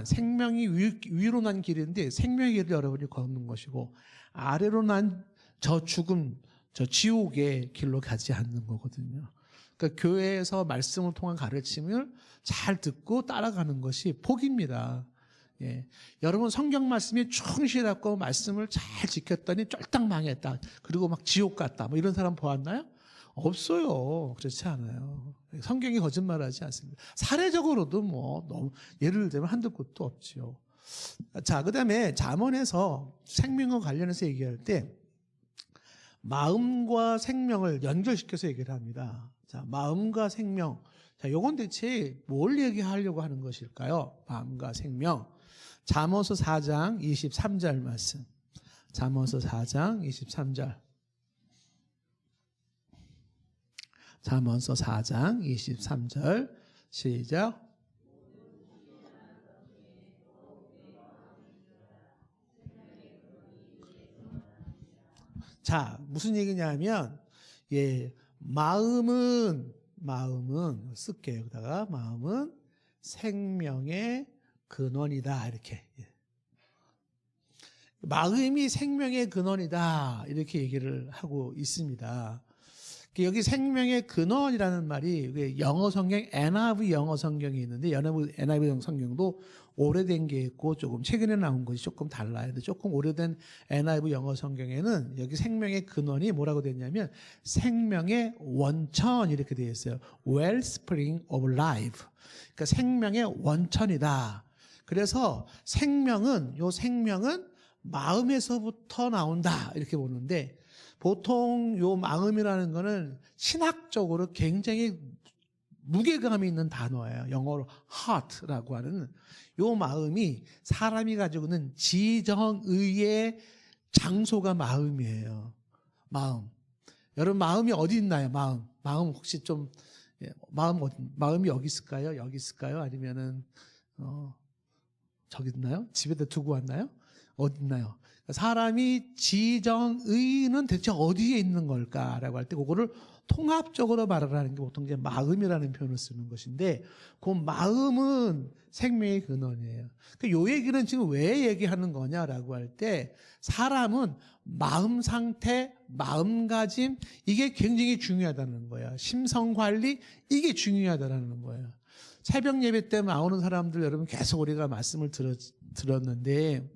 생명이 위로 난 길인데 생명의 길을 여러분이 걷는 것이고 아래로 난 저 죽음, 저 지옥의 길로 가지 않는 거거든요. 그러니까 교회에서 말씀을 통한 가르침을 잘 듣고 따라가는 것이 복입니다. 예. 여러분 성경 말씀이 충실하고 말씀을 잘 지켰더니 쫄딱 망했다. 그리고 막 지옥 갔다. 뭐 이런 사람 보았나요? 없어요. 그렇지 않아요. 성경이 거짓말하지 않습니다. 사례적으로도 뭐 너무 예를 들면 한두 곳도 없죠. 자, 그다음에 잠언에서 생명과 관련해서 얘기할 때 마음과 생명을 연결시켜서 얘기를 합니다. 자, 마음과 생명. 자, 요건 대체 뭘 얘기하려고 하는 것일까요? 마음과 생명. 잠언서 4장 23절 말씀. 잠언서 4장 23절. 잠언서 4장 23절. 시작. 자, 무슨 얘기냐면, 마음은 쓸게요. 여기다가 마음은 생명의 근원이다. 이렇게. 마음이 생명의 근원이다. 이렇게 얘기를 하고 있습니다. 여기 생명의 근원이라는 말이 영어 성경, NIV 영어 성경이 있는데, NIV 성경도 오래된 게 있고 조금 최근에 나온 것이 조금 달라요. 근데 조금 오래된 NIV 영어 성경에는 여기 생명의 근원이 뭐라고 됐냐면 생명의 원천 이렇게 되어 있어요. Wellspring of life. 그러니까 생명의 원천이다. 그래서 생명은 마음에서부터 나온다. 이렇게 보는데 보통 요 마음이라는 거는 신학적으로 굉장히 무게감이 있는 단어예요. 영어로 heart라고 하는 요 마음이 사람이 가지고 있는 지정의의 장소가 마음이에요. 마음. 여러분 마음이 어디 있나요? 마음 혹시 좀 마음이 여기 있을까요? 여기 있을까요? 아니면은 저기 있나요? 집에다 두고 왔나요? 어디 있나요? 사람이 지정의는 대체 어디에 있는 걸까라고 할 때 그거를 통합적으로 말을 하는 게 보통 이제 마음이라는 표현을 쓰는 것인데, 그 마음은 생명의 근원이에요. 요 얘기는 지금 왜 얘기하는 거냐라고 할 때, 사람은 마음 상태, 마음가짐, 이게 굉장히 중요하다는 거예요. 심성 관리, 이게 중요하다는 거예요. 새벽 예배 때 나오는 사람들 여러분 계속 우리가 말씀을 들었는데,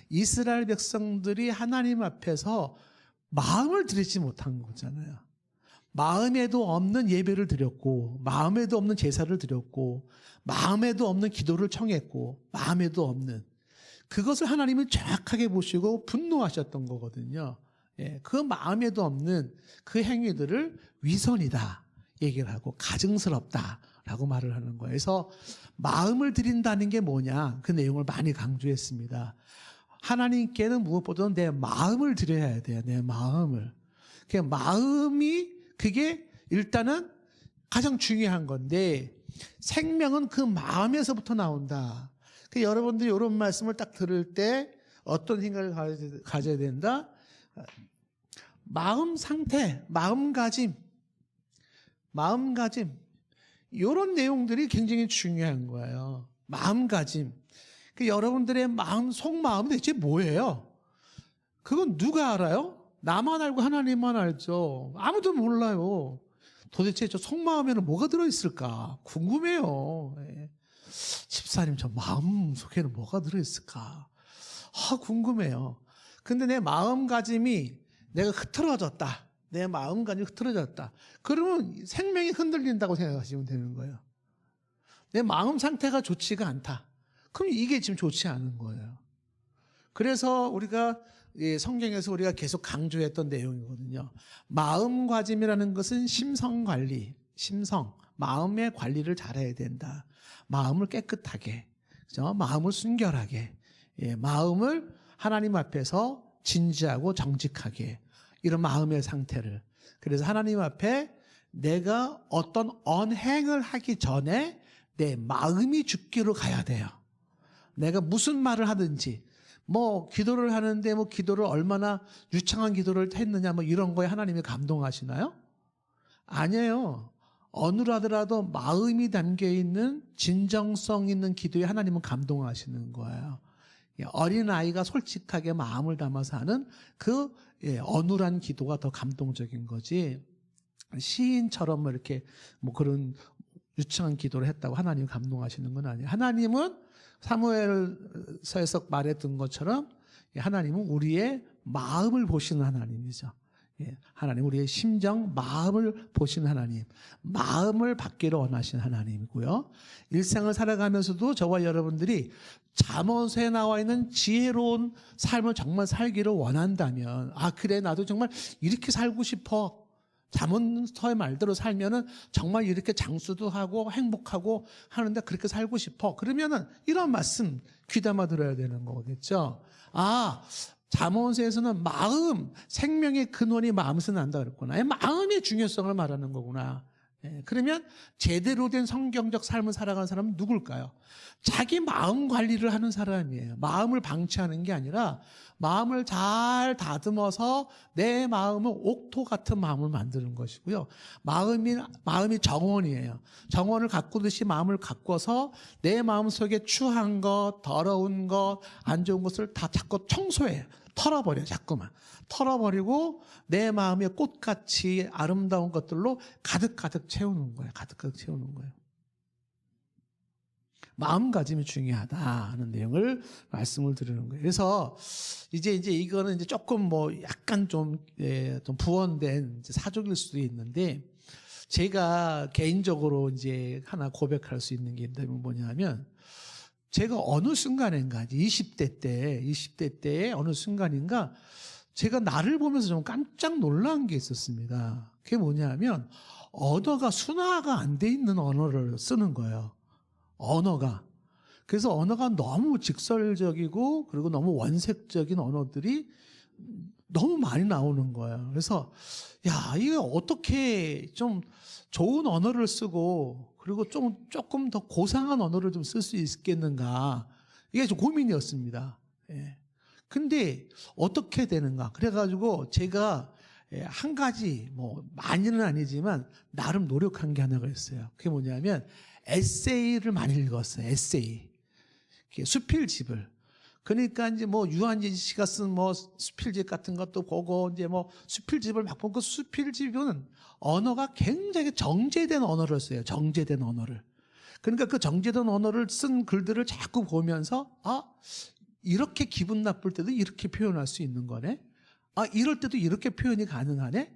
이스라엘 백성들이 하나님 앞에서 마음을 들이지 못한 거잖아요. 마음에도 없는 예배를 드렸고, 마음에도 없는 제사를 드렸고, 마음에도 없는 기도를 청했고, 마음에도 없는 그것을 하나님은 정확하게 보시고 분노하셨던 거거든요. 예, 그 마음에도 없는 그 행위들을 위선이다 얘기를 하고 가증스럽다라고 말을 하는 거예요. 그래서 마음을 드린다는 게 뭐냐, 그 내용을 많이 강조했습니다. 하나님께는 무엇보다도 내 마음을 드려야 돼요. 내 마음을. 그 마음이 그게 일단은 가장 중요한 건데, 생명은 그 마음에서부터 나온다. 그 여러분들이 이런 말씀을 딱 들을 때 어떤 생각을 가져야 된다? 마음 상태, 마음가짐 이런 내용들이 굉장히 중요한 거예요. 마음가짐. 그 여러분들의 마음, 속마음은 대체 뭐예요? 그건 누가 알아요? 나만 알고 하나님만 알죠. 아무도 몰라요. 도대체 저 속마음에는 뭐가 들어있을까 궁금해요. 예. 집사님, 저 마음 속에는 뭐가 들어있을까? 궁금해요. 근데 내 마음가짐이 내가 흐트러졌다. 내 마음가짐이 흐트러졌다. 그러면 생명이 흔들린다고 생각하시면 되는 거예요. 내 마음 상태가 좋지가 않다. 그럼 이게 지금 좋지 않은 거예요. 그래서 우리가 성경에서 우리가 계속 강조했던 내용이거든요. 마음가짐이라는 것은 심성관리, 마음의 관리를 잘해야 된다. 마음을 깨끗하게, 그죠? 마음을 순결하게, 마음을 하나님 앞에서 진지하고 정직하게, 이런 마음의 상태를. 그래서 하나님 앞에 내가 어떤 언행을 하기 전에 내 마음이 죽기로 가야 돼요. 내가 무슨 말을 하든지, 기도를 하는데 기도를 얼마나 유창한 기도를 했느냐 이런 거에 하나님이 감동하시나요? 아니에요. 어느라더라도 마음이 담겨있는 진정성 있는 기도에 하나님은 감동하시는 거예요. 어린아이가 솔직하게 마음을 담아서 하는 그 어눌한 기도가 더 감동적인 거지, 시인처럼 이렇게 그런 유창한 기도를 했다고 하나님이 감동하시는 건 아니에요. 하나님은 사무엘서에서 말했던 것처럼 하나님은 우리의 마음을 보시는 하나님이죠. 하나님, 우리의 심정, 마음을 보시는 하나님, 마음을 받기를 원하시는 하나님이고요. 일상을 살아가면서도 저와 여러분들이 잠언서에 나와 있는 지혜로운 삶을 정말 살기를 원한다면, 그래, 나도 정말 이렇게 살고 싶어. 잠언서의 말대로 살면은 정말 이렇게 장수도 하고 행복하고 하는데 그렇게 살고 싶어. 그러면은 이런 말씀 귀담아 들어야 되는 거겠죠. 잠언서에서는 마음, 생명의 근원이 마음에서 난다 그랬구나. 마음의 중요성을 말하는 거구나. 그러면 제대로 된 성경적 삶을 살아가는 사람은 누굴까요? 자기 마음 관리를 하는 사람이에요. 마음을 방치하는 게 아니라 마음을 잘 다듬어서 내 마음은 옥토 같은 마음을 만드는 것이고요. 마음이 정원이에요. 정원을 가꾸듯이 마음을 가꿔서 내 마음 속에 추한 것, 더러운 것, 안 좋은 것을 다 자꾸 청소해요. 털어버려, 자꾸만. 털어버리고 내 마음의 꽃같이 아름다운 것들로 가득가득 채우는 거예요. 가득가득 채우는 거예요. 마음가짐이 중요하다 하는 내용을 말씀을 드리는 거예요. 그래서 이제 이거는 이제 조금 약간 좀 부언된 사족일 수도 있는데, 제가 개인적으로 이제 하나 고백할 수 있는 게 뭐냐면, 제가 어느 순간인가 20대 때에 어느 순간인가 제가 나를 보면서 좀 깜짝 놀란 게 있었습니다. 그게 뭐냐면, 언어가 순화가 안 돼 있는 언어를 쓰는 거예요. 언어가. 그래서 언어가 너무 직설적이고 그리고 너무 원색적인 언어들이 너무 많이 나오는 거예요. 그래서 이게 어떻게 좀 좋은 언어를 쓰고 그리고 조금 더 고상한 언어를 좀 쓸 수 있겠는가, 이게 좀 고민이었습니다. 예. 근데 어떻게 되는가? 그래가지고 제가 한 가지 뭐 많이는 아니지만 나름 노력한 게 하나가 있어요. 그게 뭐냐면 에세이를 많이 읽었어요. 에세이. 수필집을. 그러니까 이제 뭐 유한진 씨가 쓴 뭐 수필집 같은 것도 보고 이제 뭐 수필집을 막 보고, 그 수필집은 언어가 굉장히 정제된 언어를 써요. 정제된 언어를. 그러니까 그 정제된 언어를 쓴 글들을 자꾸 보면서 이렇게 기분 나쁠 때도 이렇게 표현할 수 있는 거네. 이럴 때도 이렇게 표현이 가능하네.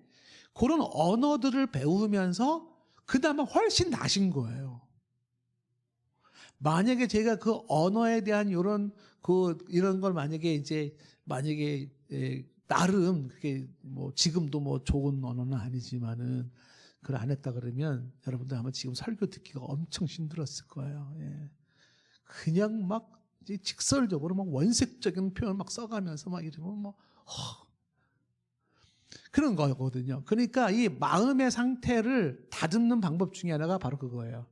그런 언어들을 배우면서 그나마 훨씬 나신 거예요. 만약에 제가 그 언어에 대한 이런 걸 만약에 나름 그게 뭐 지금도 뭐 좋은 언어는 아니지만은 그걸 안 했다 그러면 여러분들 아마 지금 설교 듣기가 엄청 힘들었을 거예요. 예. 그냥 막 직설적으로 막 원색적인 표현 막 써가면서 막 이러면 뭐 그런 거거든요. 그러니까 이 마음의 상태를 다듬는 방법 중에 하나가 바로 그거예요.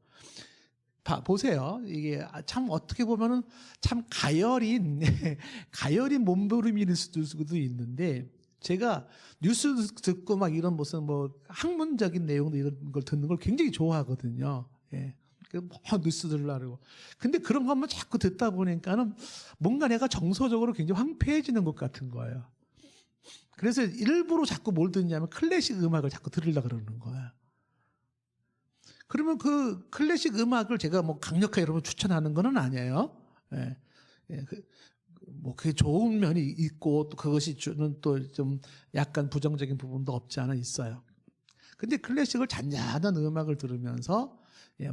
보세요. 이게 참 어떻게 보면은 참 가열인 몸부림일 수도 있는데, 제가 뉴스 듣고 막 이런 무슨 뭐 학문적인 내용들 이런 걸 듣는 걸 굉장히 좋아하거든요. 예. 뉴스 들으려고. 근데 그런 것만 자꾸 듣다 보니까는 뭔가 내가 정서적으로 굉장히 황폐해지는 것 같은 거예요. 그래서 일부러 자꾸 뭘 듣냐면 클래식 음악을 자꾸 들으려고 그러는 거야. 그러면 그 클래식 음악을 제가 뭐 강력하게 여러분 추천하는 건 아니에요. 예. 뭐 그게 좋은 면이 있고 또 그것이 주는 또 좀 약간 부정적인 부분도 없지 않아 있어요. 근데 클래식을 잔잔한 음악을 들으면서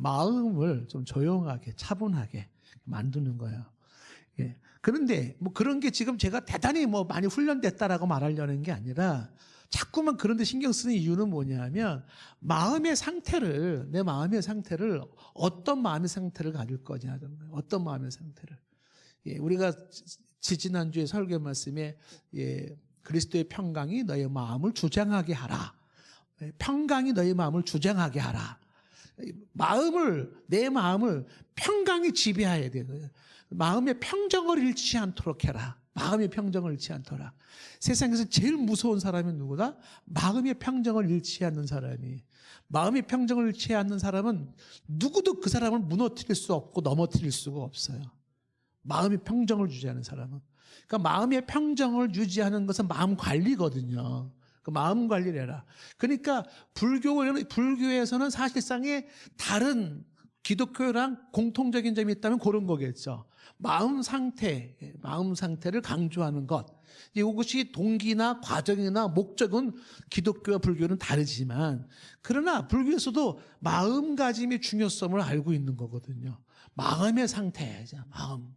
마음을 좀 조용하게 차분하게 만드는 거예요. 예. 그런데 뭐 그런 게 지금 제가 대단히 뭐 많이 훈련됐다라고 말하려는 게 아니라, 자꾸만 그런 데 신경 쓰는 이유는 뭐냐면 내 마음의 상태를 어떤 마음의 상태를 가질 거냐, 어떤 마음의 상태를. 우리가 지지난주에 설교 말씀에 그리스도의 평강이 너의 마음을 주장하게 하라. 평강이 너의 마음을 주장하게 하라. 내 마음을 평강이 지배해야 돼요. 마음의 평정을 잃지 않도록 해라. 마음의 평정을 잃지 않더라. 세상에서 제일 무서운 사람이 누구다? 마음의 평정을 잃지 않는 사람이. 마음의 평정을 잃지 않는 사람은 누구도 그 사람을 무너뜨릴 수 없고 넘어뜨릴 수가 없어요. 마음의 평정을 유지하는 사람은. 그러니까 마음의 평정을 유지하는 것은 마음 관리거든요. 그 마음 관리를 해라. 그러니까 불교에서는 사실상의 다른 기독교랑 공통적인 점이 있다면 그런 거겠죠. 마음 상태를 강조하는 것. 이것이 동기나 과정이나 목적은 기독교와 불교는 다르지만, 그러나 불교에서도 마음가짐의 중요성을 알고 있는 거거든요. 마음의 상태죠. 마음.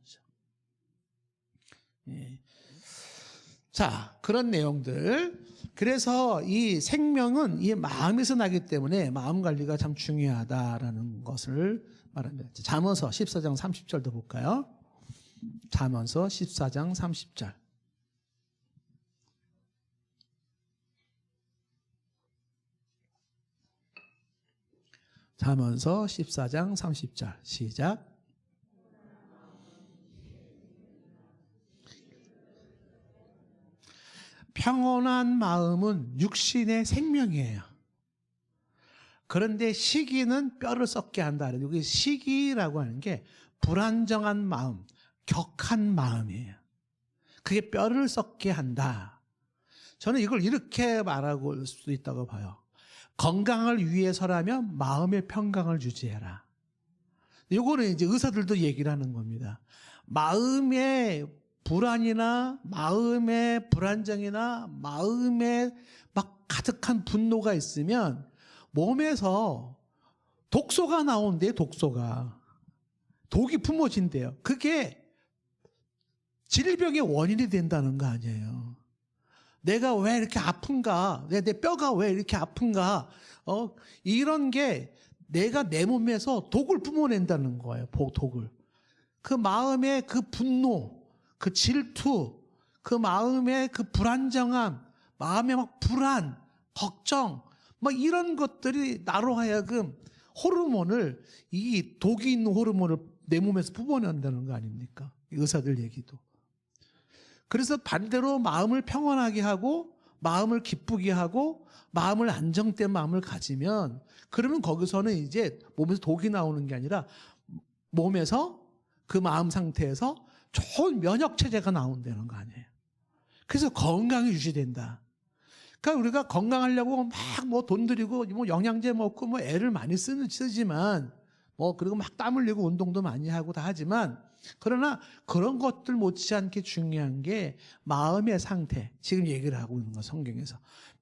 자, 그런 내용들. 그래서 이 생명은 이 마음에서 나기 때문에 마음 관리가 참 중요하다라는 것을 말합니다. 잠언서 14장 30절도 볼까요? 잠언서 14장 30절. 잠언서 14장 30절 시작. 평온한 마음은 육신의 생명이에요. 그런데 시기는 뼈를 썩게 한다. 여기 시기라고 하는 게 불안정한 마음, 격한 마음이에요. 그게 뼈를 썩게 한다. 저는 이걸 이렇게 말하고 수도 있다고 봐요. 건강을 위해서라면 마음의 평강을 유지해라. 이거는 이제 의사들도 얘기를 하는 겁니다. 마음의 불안이나 마음의 불안정이나 마음에 막 가득한 분노가 있으면 몸에서 독소가 나온대요. 독이 품어진대요. 그게 질병의 원인이 된다는 거 아니에요. 내가 왜 이렇게 아픈가? 내 뼈가 왜 이렇게 아픈가? 이런 게 내가 내 몸에서 독을 뿜어낸다는 거예요. 독을. 그 마음의 그 분노, 그 질투, 그 마음의 그 불안정함, 마음의 막 불안, 걱정, 막 이런 것들이 나로 하여금 이 독이 있는 호르몬을 내 몸에서 뿜어낸다는 거 아닙니까? 의사들 얘기도. 그래서 반대로 마음을 평온하게 하고 마음을 기쁘게 하고 마음을 안정된 마음을 가지면 그러면 거기서는 이제 몸에서 독이 나오는 게 아니라 몸에서 그 마음 상태에서 좋은 면역 체제가 나온다는 거 아니에요. 그래서 건강이 유지된다. 그러니까 우리가 건강하려고 막 뭐 돈 들이고 뭐 영양제 먹고 뭐 애를 많이 쓰지만 뭐 그리고 막 땀 흘리고 운동도 많이 하고 다 하지만 그러나 그런 것들 못지않게 중요한 게 마음의 상태. 지금 얘기를 하고 있는 거 성경에서.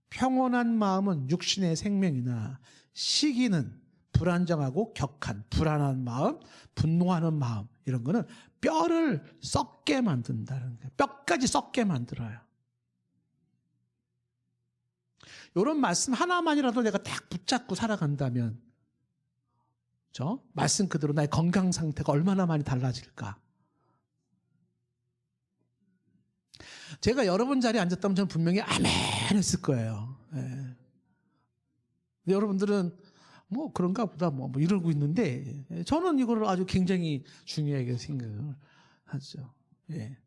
평온한 마음은 육신의 생명이나 시기는 불안정하고 격한 불안한 마음, 분노하는 마음 이런 거는 뼈를 썩게 만든다는 거예요. 뼈까지 썩게 만들어요. 이런 말씀 하나만이라도 내가 딱 붙잡고 살아간다면 말씀 그대로 나의 건강 상태가 얼마나 많이 달라질까. 제가 여러분 자리에 앉았다면 저는 분명히 아멘 했을 거예요. 예. 여러분들은 뭐 그런가 보다 뭐 이러고 있는데 저는 이걸 아주 굉장히 중요하게 생각을 하죠. 예.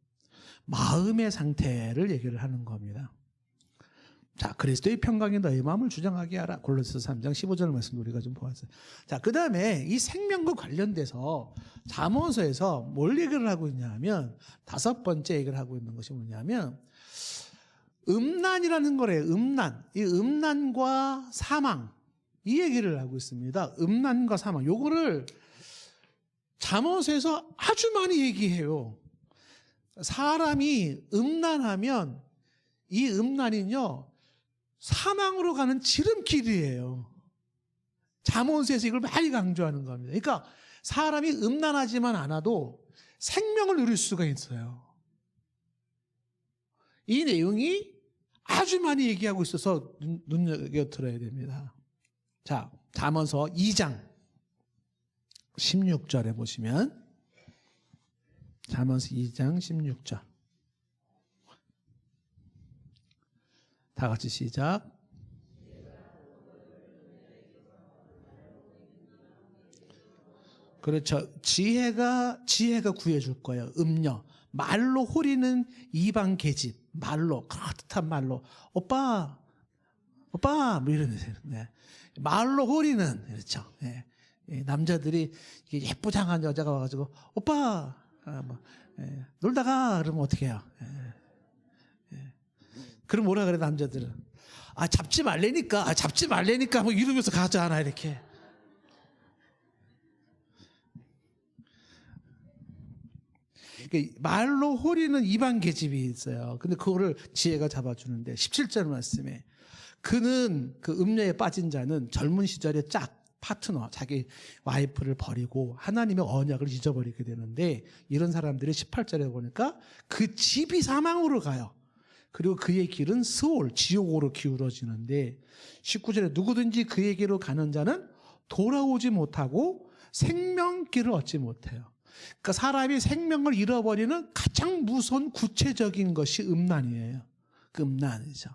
마음의 상태를 얘기를 하는 겁니다. 자, 그리스도의 평강이 너희 마음을 주장하게 하라. 골로새서 3장 15절 말씀 우리가 좀 보았어요. 자, 그 다음에 이 생명과 관련돼서 잠언서에서 뭘 얘기를 하고 있냐면 5번째 얘기를 하고 있는 것이 뭐냐면 음란이라는 거래요. 음란. 이 음란과 사망. 이 얘기를 하고 있습니다. 음란과 사망. 요거를 잠언서에서 아주 많이 얘기해요. 사람이 음란하면 이 음란은요 사망으로 가는 지름길이에요. 잠언서에서 이걸 많이 강조하는 겁니다. 그러니까 사람이 음란하지만 않아도 생명을 누릴 수가 있어요. 이 내용이 아주 많이 얘기하고 있어서 눈여겨들어야 됩니다. 자, 잠언서 2장 16절에 보시면 잠언서 2장 16절 다 같이 시작. 그렇죠. 지혜가 구해줄 거예요. 음녀. 말로 호리는 이방 계집. 말로, 그럴듯한 말로. 오빠, 뭐 이러는 네. 말로 호리는, 그렇죠. 예. 남자들이 예쁘장한 여자가 와가지고, 오빠, 놀다가, 그러면 어떻게 해요? 그럼 뭐라 그래, 남자들은? 잡지 말래니까, 뭐 이러면서 가잖아, 이렇게. 말로 호리는 이방 계집이 있어요. 근데 그거를 지혜가 잡아주는데 17절 말씀에 그는 그 음녀에 빠진 자는 젊은 시절에 파트너 자기 와이프를 버리고 하나님의 언약을 잊어버리게 되는데 이런 사람들이 18절에 보니까 그 집이 사망으로 가요. 그리고 그의 길은 스올 지옥으로 기울어지는데 19절에 누구든지 그에게로 가는 자는 돌아오지 못하고 생명길을 얻지 못해요. 그러니까 사람이 생명을 잃어버리는 가장 무서운 구체적인 것이 음란이에요. 그 음란이죠.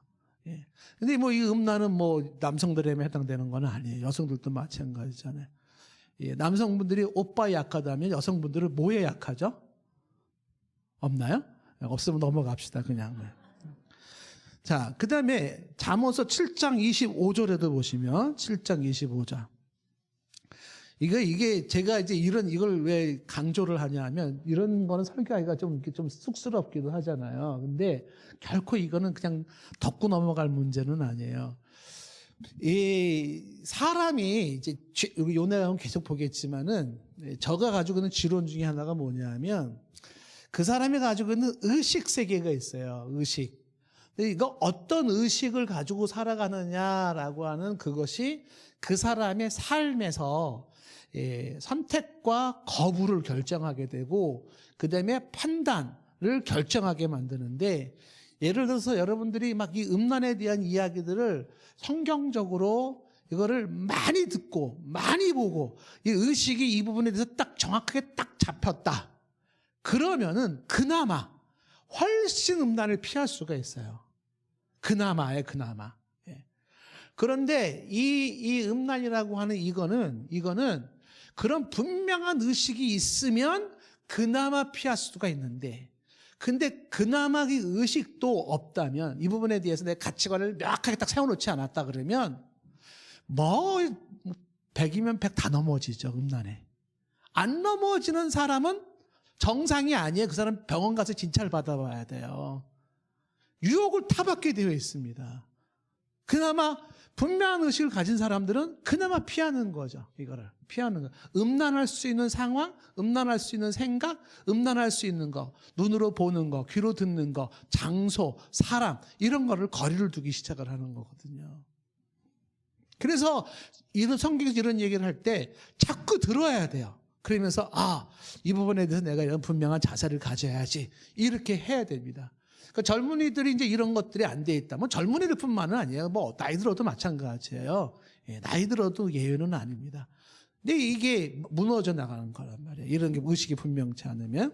예. 근데 뭐 이 음란은 뭐 남성들에게 해당되는 건 아니에요. 여성들도 마찬가지잖아요. 예. 남성분들이 오빠에 약하다면 여성분들은 뭐에 약하죠? 없나요? 없으면 넘어갑시다, 그냥. 자, 그 다음에 잠언서 7장 25절에도 보시면 7장 25절. 이게 제가 이제 이걸 왜 강조를 하냐면 이런 거는 설교하기가 좀 쑥스럽기도 하잖아요. 근데 결코 이거는 그냥 덮고 넘어갈 문제는 아니에요. 이 사람이 이제 요 내용은 계속 보겠지만은 저가 가지고 있는 지론 중에 하나가 뭐냐면 그 사람이 가지고 있는 의식 세계가 있어요. 의식. 근데 이거 어떤 의식을 가지고 살아가느냐라고 하는 그것이 그 사람의 삶에서 선택과 거부를 결정하게 되고 그 다음에 판단을 결정하게 만드는데 예를 들어서 여러분들이 막 이 음란에 대한 이야기들을 성경적으로 이거를 많이 듣고 많이 보고 이 의식이 이 부분에 대해서 딱 정확하게 딱 잡혔다. 그러면은 그나마 훨씬 음란을 피할 수가 있어요. 그나마. 그런데 이 음란이라고 하는 이거는 그런 분명한 의식이 있으면 그나마 피할 수가 있는데, 근데 그나마 이 의식도 없다면, 이 부분에 대해서 내 가치관을 명확하게 딱 세워놓지 않았다 그러면 뭐 100이면 100 다 넘어지죠. 음란에. 안 넘어지는 사람은 정상이 아니에요. 그 사람 병원 가서 진찰 받아봐야 돼요. 유혹을 타받게 되어 있습니다. 그나마 분명한 의식을 가진 사람들은 그나마 피하는 거죠. 이거를 피하는 거. 음란할 수 있는 상황, 음란할 수 있는 생각, 음란할 수 있는 거, 눈으로 보는 거, 귀로 듣는 거, 장소, 사람, 이런 거를 거리를 두기 시작을 하는 거거든요. 그래서 이런 성경에서 이런 얘기를 할 때 자꾸 들어야 돼요. 그러면서 이 부분에 대해서 내가 이런 분명한 자세를 가져야지, 이렇게 해야 됩니다. 그러니까 젊은이들이 이제 이런 것들이 안 돼 있다. 뭐 젊은이들뿐만은 아니에요. 뭐 나이 들어도 마찬가지예요. 나이 들어도 예외는 아닙니다. 근데 이게 무너져 나가는 거란 말이에요. 이런 게 의식이 분명치 않으면.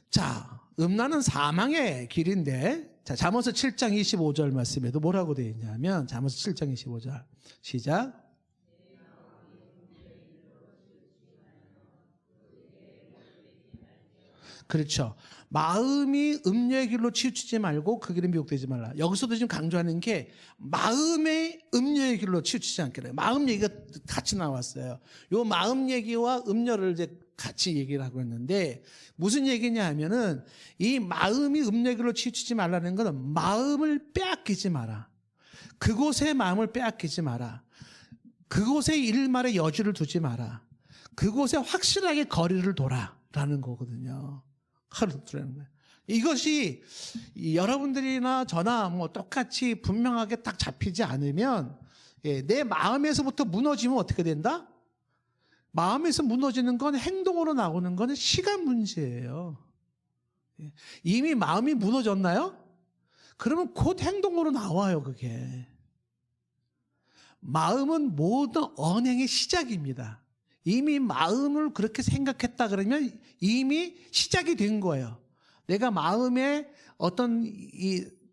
자, 음란은 사망의 길인데, 자, 잠언서 7장 25절 말씀에도 뭐라고 되어 있냐면, 잠언서 7장 25절 시작. 그렇죠. 마음이 음녀의 길로 치우치지 말고 그 길에 미혹되지 말라. 여기서도 지금 강조하는 게 마음의 음녀의 길로 치우치지 않게. 마음 얘기가 같이 나왔어요. 요 마음 얘기와 음녀를 이제 같이 얘기를 하고 있는데, 무슨 얘기냐 하면은 이 마음이 음녀의 길로 치우치지 말라는 것은 마음을 빼앗기지 마라. 그곳에 마음을 빼앗기지 마라. 그곳에 일말의 여지를 두지 마라. 그곳에 확실하게 거리를 둬라라는 거거든요. 하루라는 거예요. 이것이 여러분들이나 저나 뭐 똑같이 분명하게 딱 잡히지 않으면, 내 마음에서부터 무너지면 어떻게 된다? 마음에서 무너지는 건 행동으로 나오는 건 시간 문제예요. 이미 마음이 무너졌나요? 그러면 곧 행동으로 나와요, 그게. 마음은 모든 언행의 시작입니다. 이미 마음을 그렇게 생각했다 그러면 이미 시작이 된 거예요. 내가 마음에 어떤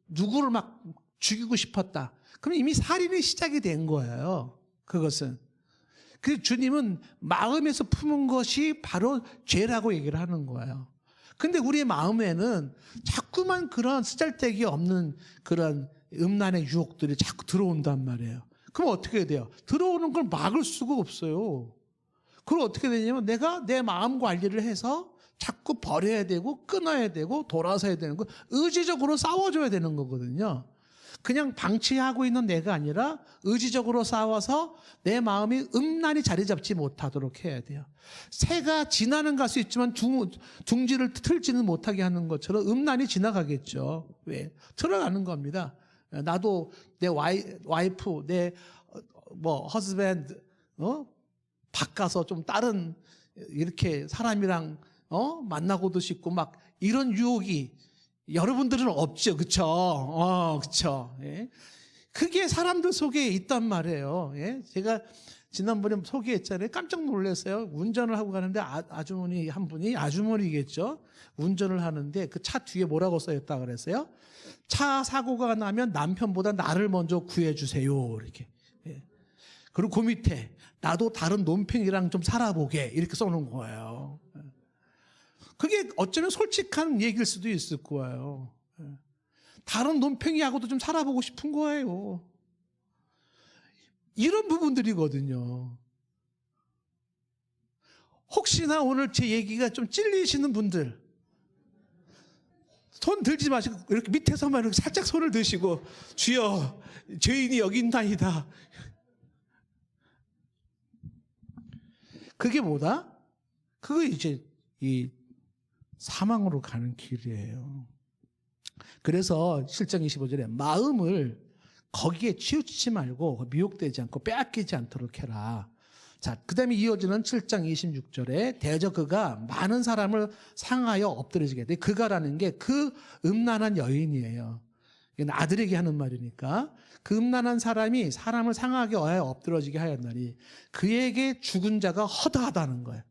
누구를 막 죽이고 싶었다. 그럼 이미 살인이 시작이 된 거예요. 그것은. 그래서 주님은 마음에서 품은 것이 바로 죄라고 얘기를 하는 거예요. 근데 우리의 마음에는 자꾸만 그런 쓰잘데기 없는 그런 음란의 유혹들이 자꾸 들어온단 말이에요. 그럼 어떻게 해야 돼요? 들어오는 걸 막을 수가 없어요. 그럼 어떻게 되냐면 내가 내 마음 관리를 해서 자꾸 버려야 되고 끊어야 되고 돌아서야 되는 거, 의지적으로 싸워줘야 되는 거거든요. 그냥 방치하고 있는 내가 아니라 의지적으로 싸워서 내 마음이 음란히 자리 잡지 못하도록 해야 돼요. 새가 지나는 갈 수 있지만 둥지를 틀지는 못하게 하는 것처럼 음란이 지나가겠죠. 왜? 들어가는 겁니다. 나도 내 와이프, 내 허스밴드, 바꿔서 좀 다른 이렇게 사람이랑 만나고도 싶고 막 이런 유혹이 여러분들은 없죠, 그렇죠? 그렇죠. 예. 그게 사람들 속에 있단 말이에요. 예. 제가 지난번에 소개했잖아요. 깜짝 놀랐어요. 운전을 하고 가는데 아주머니 한 분이, 아주머니겠죠. 운전을 하는데 그 차 뒤에 뭐라고 써있다 그랬어요? 차 사고가 나면 남편보다 나를 먼저 구해주세요. 이렇게. 예. 그리고 그 밑에 나도 다른 논팽이랑 좀 살아보게 이렇게 써놓은 거예요. 그게 어쩌면 솔직한 얘기일 수도 있을 거예요. 다른 논팽이하고도 좀 살아보고 싶은 거예요. 이런 부분들이거든요. 혹시나 오늘 제 얘기가 좀 찔리시는 분들, 손 들지 마시고 이렇게 밑에서만 이렇게 살짝 손을 드시고, 주여, 죄인이 여기 있나이다. 그게 뭐다? 그거 이제 이 사망으로 가는 길이에요. 그래서 7장 25절에 마음을 거기에 치우치지 말고 미혹되지 않고 빼앗기지 않도록 해라. 자, 그 다음에 이어지는 7장 26절에 대저 그가 많은 사람을 상하여 엎드려지게 돼. 그가라는 게 그 음란한 여인이에요. 이건 아들에게 하는 말이니까. 그 음란한 사람이 사람을 상하게 엎드러지게 하였나니 그에게 죽은 자가 허다하다는 거예요.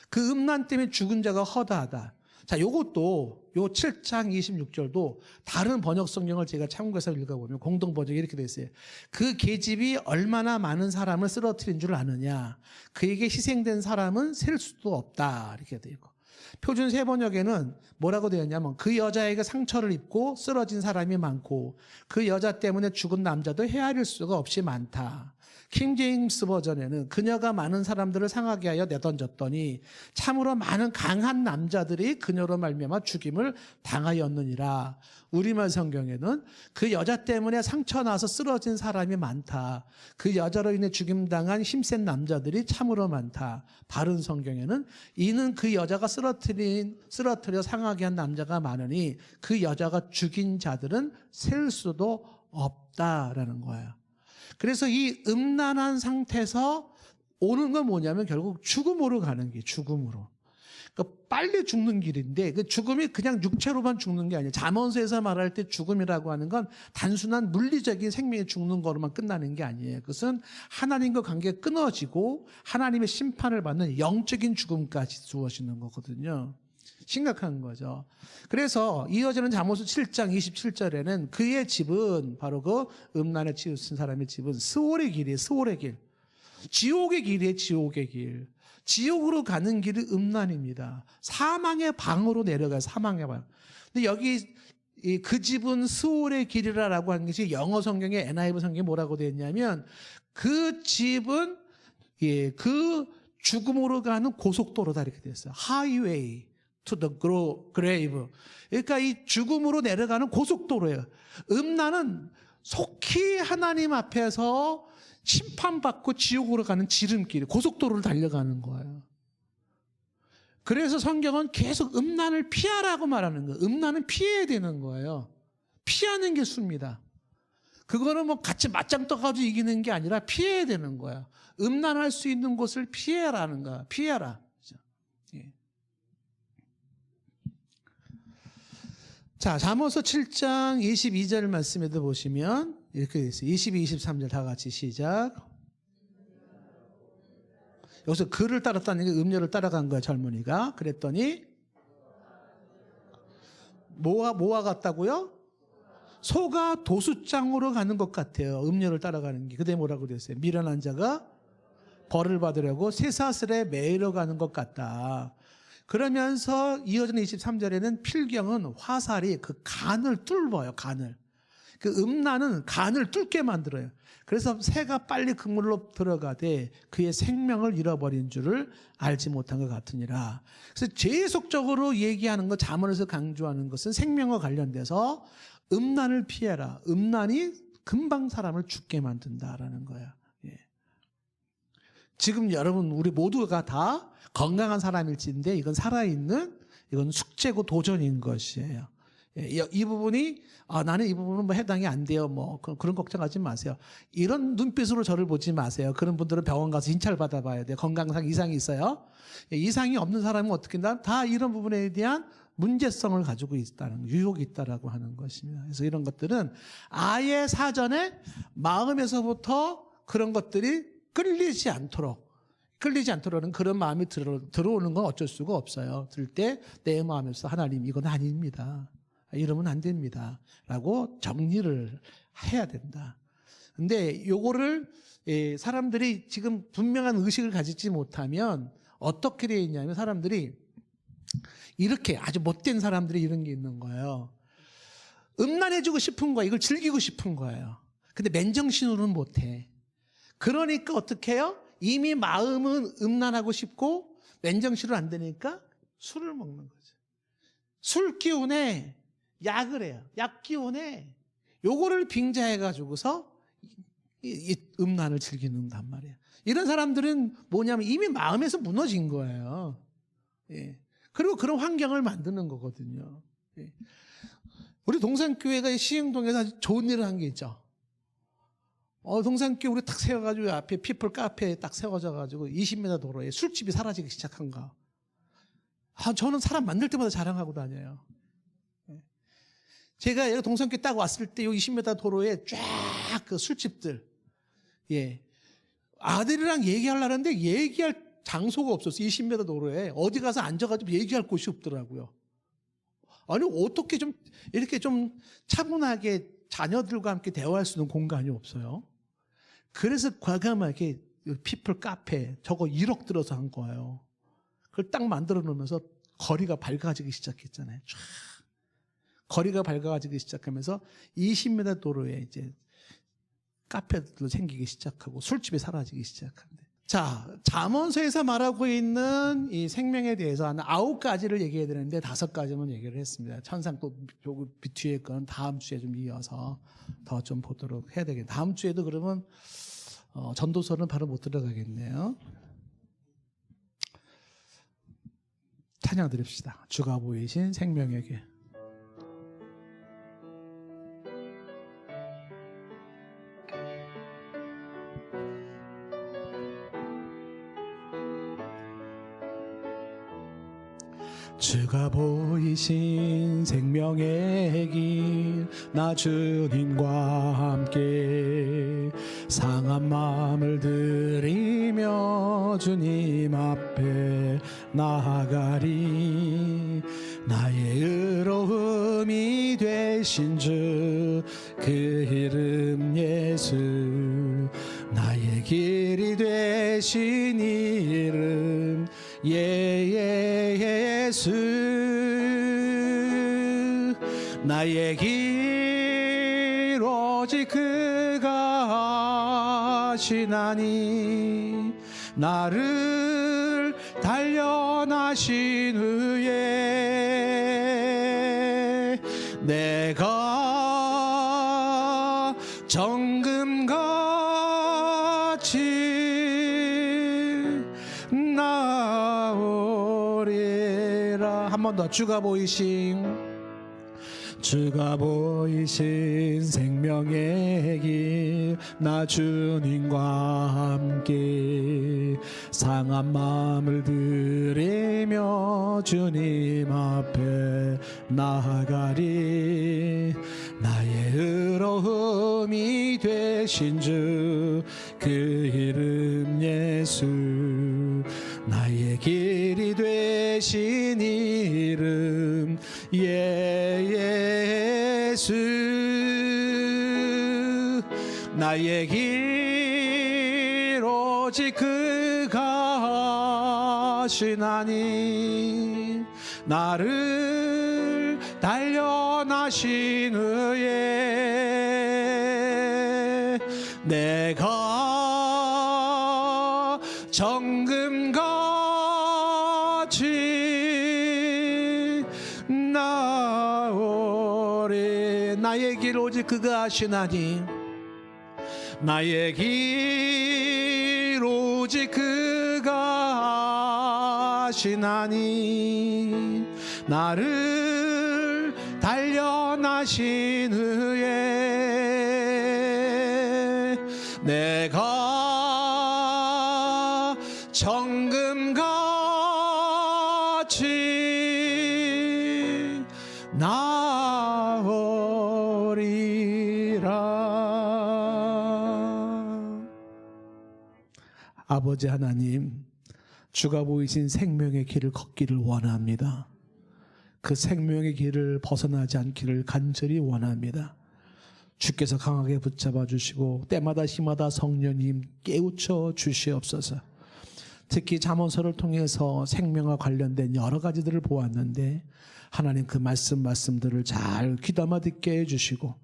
그 음란 때문에 죽은 자가 허다하다. 자, 요것도 요 7장 26절도 다른 번역 성경을 제가 참고해서 읽어보면 공동 번역이 이렇게 돼 있어요. 그 계집이 얼마나 많은 사람을 쓰러뜨린 줄 아느냐. 그에게 희생된 사람은 셀 수도 없다. 이렇게 돼 있고. 표준 세 번역에는 뭐라고 되어 있냐면 그 여자에게 상처를 입고 쓰러진 사람이 많고 그 여자 때문에 죽은 남자도 헤아릴 수가 없이 많다. 킹 제임스 버전에는 그녀가 많은 사람들을 상하게 하여 내던졌더니 참으로 많은 강한 남자들이 그녀로 말미암아 죽임을 당하였느니라. 우리말 성경에는 그 여자 때문에 상처 나서 쓰러진 사람이 많다. 그 여자로 인해 죽임당한 힘센 남자들이 참으로 많다. 바른 성경에는 이는 그 여자가 쓰러뜨려 상하게 한 남자가 많으니 그 여자가 죽인 자들은 셀 수도 없다라는 거예요. 그래서 이 음란한 상태에서 오는 건 뭐냐면 결국 죽음으로 가는 게 죽음으로. 그러니까 빨리 죽는 길인데 그 죽음이 그냥 육체로만 죽는 게 아니에요. 잠언서에서 말할 때 죽음이라고 하는 건 단순한 물리적인 생명이 죽는 거로만 끝나는 게 아니에요. 그것은 하나님과 관계가 끊어지고 하나님의 심판을 받는 영적인 죽음까지 주어지는 거거든요. 심각한 거죠. 그래서 이어지는 잠언서 7장 27절에는 그의 집은 바로 그 음란에 치우친 사람의 집은 스올의 길이에요. 스올의 길. 지옥의 길이에요. 지옥의 길. 지옥으로 가는 길이 음란입니다. 사망의 방으로 내려가요. 사망의 방. 근데 여기 그 집은 스올의 길이라고 하는 것이 영어 성경에 NIV 성경에 뭐라고 되어 있냐면 그 집은 그 죽음으로 가는 고속도로다 이렇게 되어 있어요. Highway to the grave. 그러니까 이 죽음으로 내려가는 고속도로예요. 음란은 속히 하나님 앞에서 심판받고 지옥으로 가는 지름길, 고속도로를 달려가는 거예요. 그래서 성경은 계속 음란을 피하라고 말하는 거예요. 음란은 피해야 되는 거예요. 피하는 게 수입니다. 그거는 뭐 같이 맞짱 떠가지고 이기는 게 아니라 피해야 되는 거야. 음란할 수 있는 곳을 피해라는 거야. 피해라. 예. 자, 잠언서 7장 22절 말씀에도 보시면 이렇게 되어 있어요. 22, 23절 다 같이 시작. 여기서 그를 따랐다는 게 음료를 따라간 거야, 젊은이가. 그랬더니 뭐와 같다고요? 소가 도수장으로 가는 것 같아요. 음료를 따라가는 게. 그때 뭐라고 그랬어요? 미련한 자가 벌을 받으려고 쇠사슬에 매이러 가는 것 같다. 그러면서 이어지는 23절에는 필경은 화살이 그 간을 뚫어요. 간을. 그 음란은 간을 뚫게 만들어요. 그래서 새가 빨리 그물로 들어가되 그의 생명을 잃어버린 줄을 알지 못한 것 같으니라. 그래서 계속적으로 얘기하는 것, 잠언에서 강조하는 것은 생명과 관련돼서 음란을 피해라. 음란이 금방 사람을 죽게 만든다라는 거야. 예. 지금 여러분 우리 모두가 다 건강한 사람일지인데 이건 살아있는 이건 숙제고 도전인 것이에요. 이 부분이 나는 이 부분은 뭐 해당이 안 돼요. 뭐 그런 걱정하지 마세요. 이런 눈빛으로 저를 보지 마세요. 그런 분들은 병원 가서 진찰 받아봐야 돼요. 건강상 이상이 있어요. 이상이 없는 사람은 어떻게 다 이런 부분에 대한 문제성을 가지고 있다는 유혹이 있다라고 하는 것입니다. 그래서 이런 것들은 아예 사전에 마음에서부터 그런 것들이 끌리지 않도록는 그런 마음이 들어오는 건 어쩔 수가 없어요. 들 때 내 마음에서 하나님 이건 아닙니다. 이러면 안 됩니다. 라고 정리를 해야 된다. 근데 요거를 사람들이 지금 분명한 의식을 가지지 못하면 어떻게 되어 있냐면 사람들이 이렇게 아주 못된 사람들이 이런 게 있는 거예요. 음란해지고 싶은 거야. 이걸 즐기고 싶은 거예요. 근데 맨정신으로는 못해. 그러니까 어떻게 해요? 이미 마음은 음란하고 싶고 맨정신으로 안 되니까 술을 먹는 거죠. 술 기운에 약을 해요. 약 기운에 요거를 빙자해가지고서 이 음란을 즐기는단 말이에요. 이런 사람들은 뭐냐면 이미 마음에서 무너진 거예요. 예. 그리고 그런 환경을 만드는 거거든요. 예. 우리 동산교회가 시흥동에서 아주 좋은 일을 한 게 있죠. 동산교회 우리 딱 세워가지고 앞에 피플 카페에 딱 세워져가지고 20m 도로에 술집이 사라지기 시작한 거. 저는 사람 만날 때마다 자랑하고 다녀요. 제가 여기 동산교회 딱 왔을 때 요 20m 도로에 쫙 그 술집들. 예. 아들이랑 얘기하려는데 얘기할 장소가 없었어요. 20m 도로에. 어디 가서 앉아가지고 얘기할 곳이 없더라고요. 아니 어떻게 좀 이렇게 좀 차분하게 자녀들과 함께 대화할 수 있는 공간이 없어요. 그래서 과감하게 피플 카페 저거 1억 들어서 한 거예요. 그걸 딱 만들어 놓으면서 거리가 밝아지기 시작했잖아요. 쫙. 거리가 밝아지기 시작하면서 20m 도로에 이제 카페들도 생기기 시작하고 술집이 사라지기 시작합니다. 자, 잠언서에서 말하고 있는 이 생명에 대해서 한 9가지를 얘기해야 되는데 5가지만 얘기를 했습니다. 천상 또 뒤에 건 다음 주에 좀 이어서 더 좀 보도록 해야 되겠네요. 다음 주에도 그러면 전도서는 바로 못 들어가겠네요. 찬양 드립시다. 주가 보이신 생명에게. 주가 보이신 생명의 길, 나 주님과 함께 상한 마음을 들이며 주님 앞에 나아가리. 나의 의로움이 되신 주 그 이름 예수, 나의 길이 되신 이름 예수. 나의 길 오직 그가 하시나니, 나를 단련하신 후에 내가 정금같이 나오리라. 한 번 더. 주가 보이신 생명의 길, 나 주님과 함께 상한 마음을 들이며 주님 앞에 나아가리. 나의 의로움이 되신 주 그 이름 예수, 나의 길이 되신 이름 예수. 나의 길 오직 그가 하시나니, 나를 단련하신 후에 내가 정금같이 나오리. 나의 길 오직 그가 하시나니, 나의 길 오직 그가 하시나니, 나를 단련하신 후에 내가 정금같이 나오리라. 아버지 하나님, 주가 보이신 생명의 길을 걷기를 원합니다. 그 생명의 길을 벗어나지 않기를 간절히 원합니다. 주께서 강하게 붙잡아 주시고 때마다 희마다 성령님 깨우쳐 주시옵소서. 특히 잠언서를 통해서 생명과 관련된 여러 가지들을 보았는데 하나님 그 말씀들을 잘 귀담아 듣게 해주시고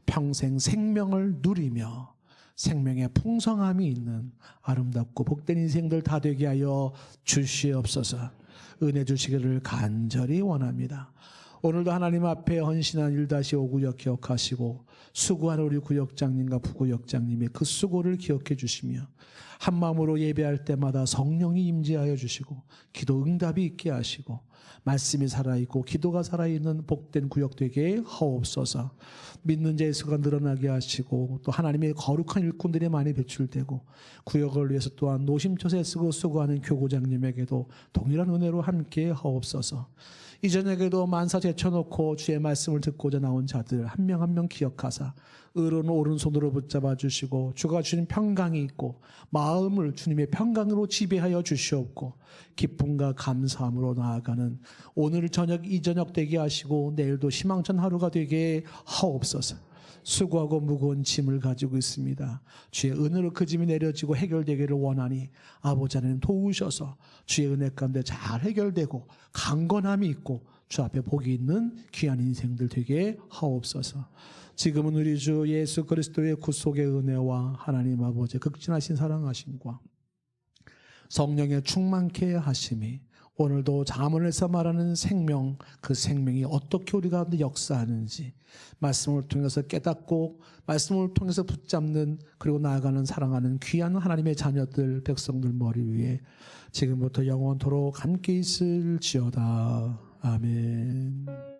평생 생명을 누리며 생명의 풍성함이 있는 아름답고 복된 인생들 다 되게 하여 주시옵소서. 은혜 주시기를 간절히 원합니다. 오늘도 하나님 앞에 헌신한 1-5 구역 기억하시고 수고한 우리 구역장님과 부구역장님의 그 수고를 기억해 주시며 한마음으로 예배할 때마다 성령이 임재하여 주시고 기도 응답이 있게 하시고 말씀이 살아있고 기도가 살아있는 복된 구역 되게 하옵소서. 믿는 자의 수가 늘어나게 하시고 또 하나님의 거룩한 일꾼들이 많이 배출되고 구역을 위해서 또한 노심초사 쓰고 수고하는 교구장님에게도 동일한 은혜로 함께 하옵소서. 이 저녁에도 만사 제쳐놓고 주의 말씀을 듣고자 나온 자들 한 명 한 명 기억하사 의로운 오른손으로 붙잡아 주시고 주가 주신 평강이 있고 마음을 주님의 평강으로 지배하여 주시옵고 기쁨과 감사함으로 나아가는 오늘 저녁 이 저녁 되게 하시고 내일도 희망찬 하루가 되게 하옵소서. 수고하고 무거운 짐을 가지고 있습니다. 주의 은혜로 그 짐이 내려지고 해결되기를 원하니 아버지 하나님 도우셔서 주의 은혜 가운데 잘 해결되고 강건함이 있고 주 앞에 복이 있는 귀한 인생들 되게 하옵소서. 지금은 우리 주 예수 그리스도의 구속의 은혜와 하나님 아버지의 극진하신 사랑하심과 성령의 충만케 하심이 오늘도 잠언에서 말하는 생명, 그 생명이 어떻게 우리 가운데 역사하는지 말씀을 통해서 깨닫고 말씀을 통해서 붙잡는 그리고 나아가는 사랑하는 귀한 하나님의 자녀들 백성들 머리 위에 지금부터 영원토록 함께 있을지어다. 아멘.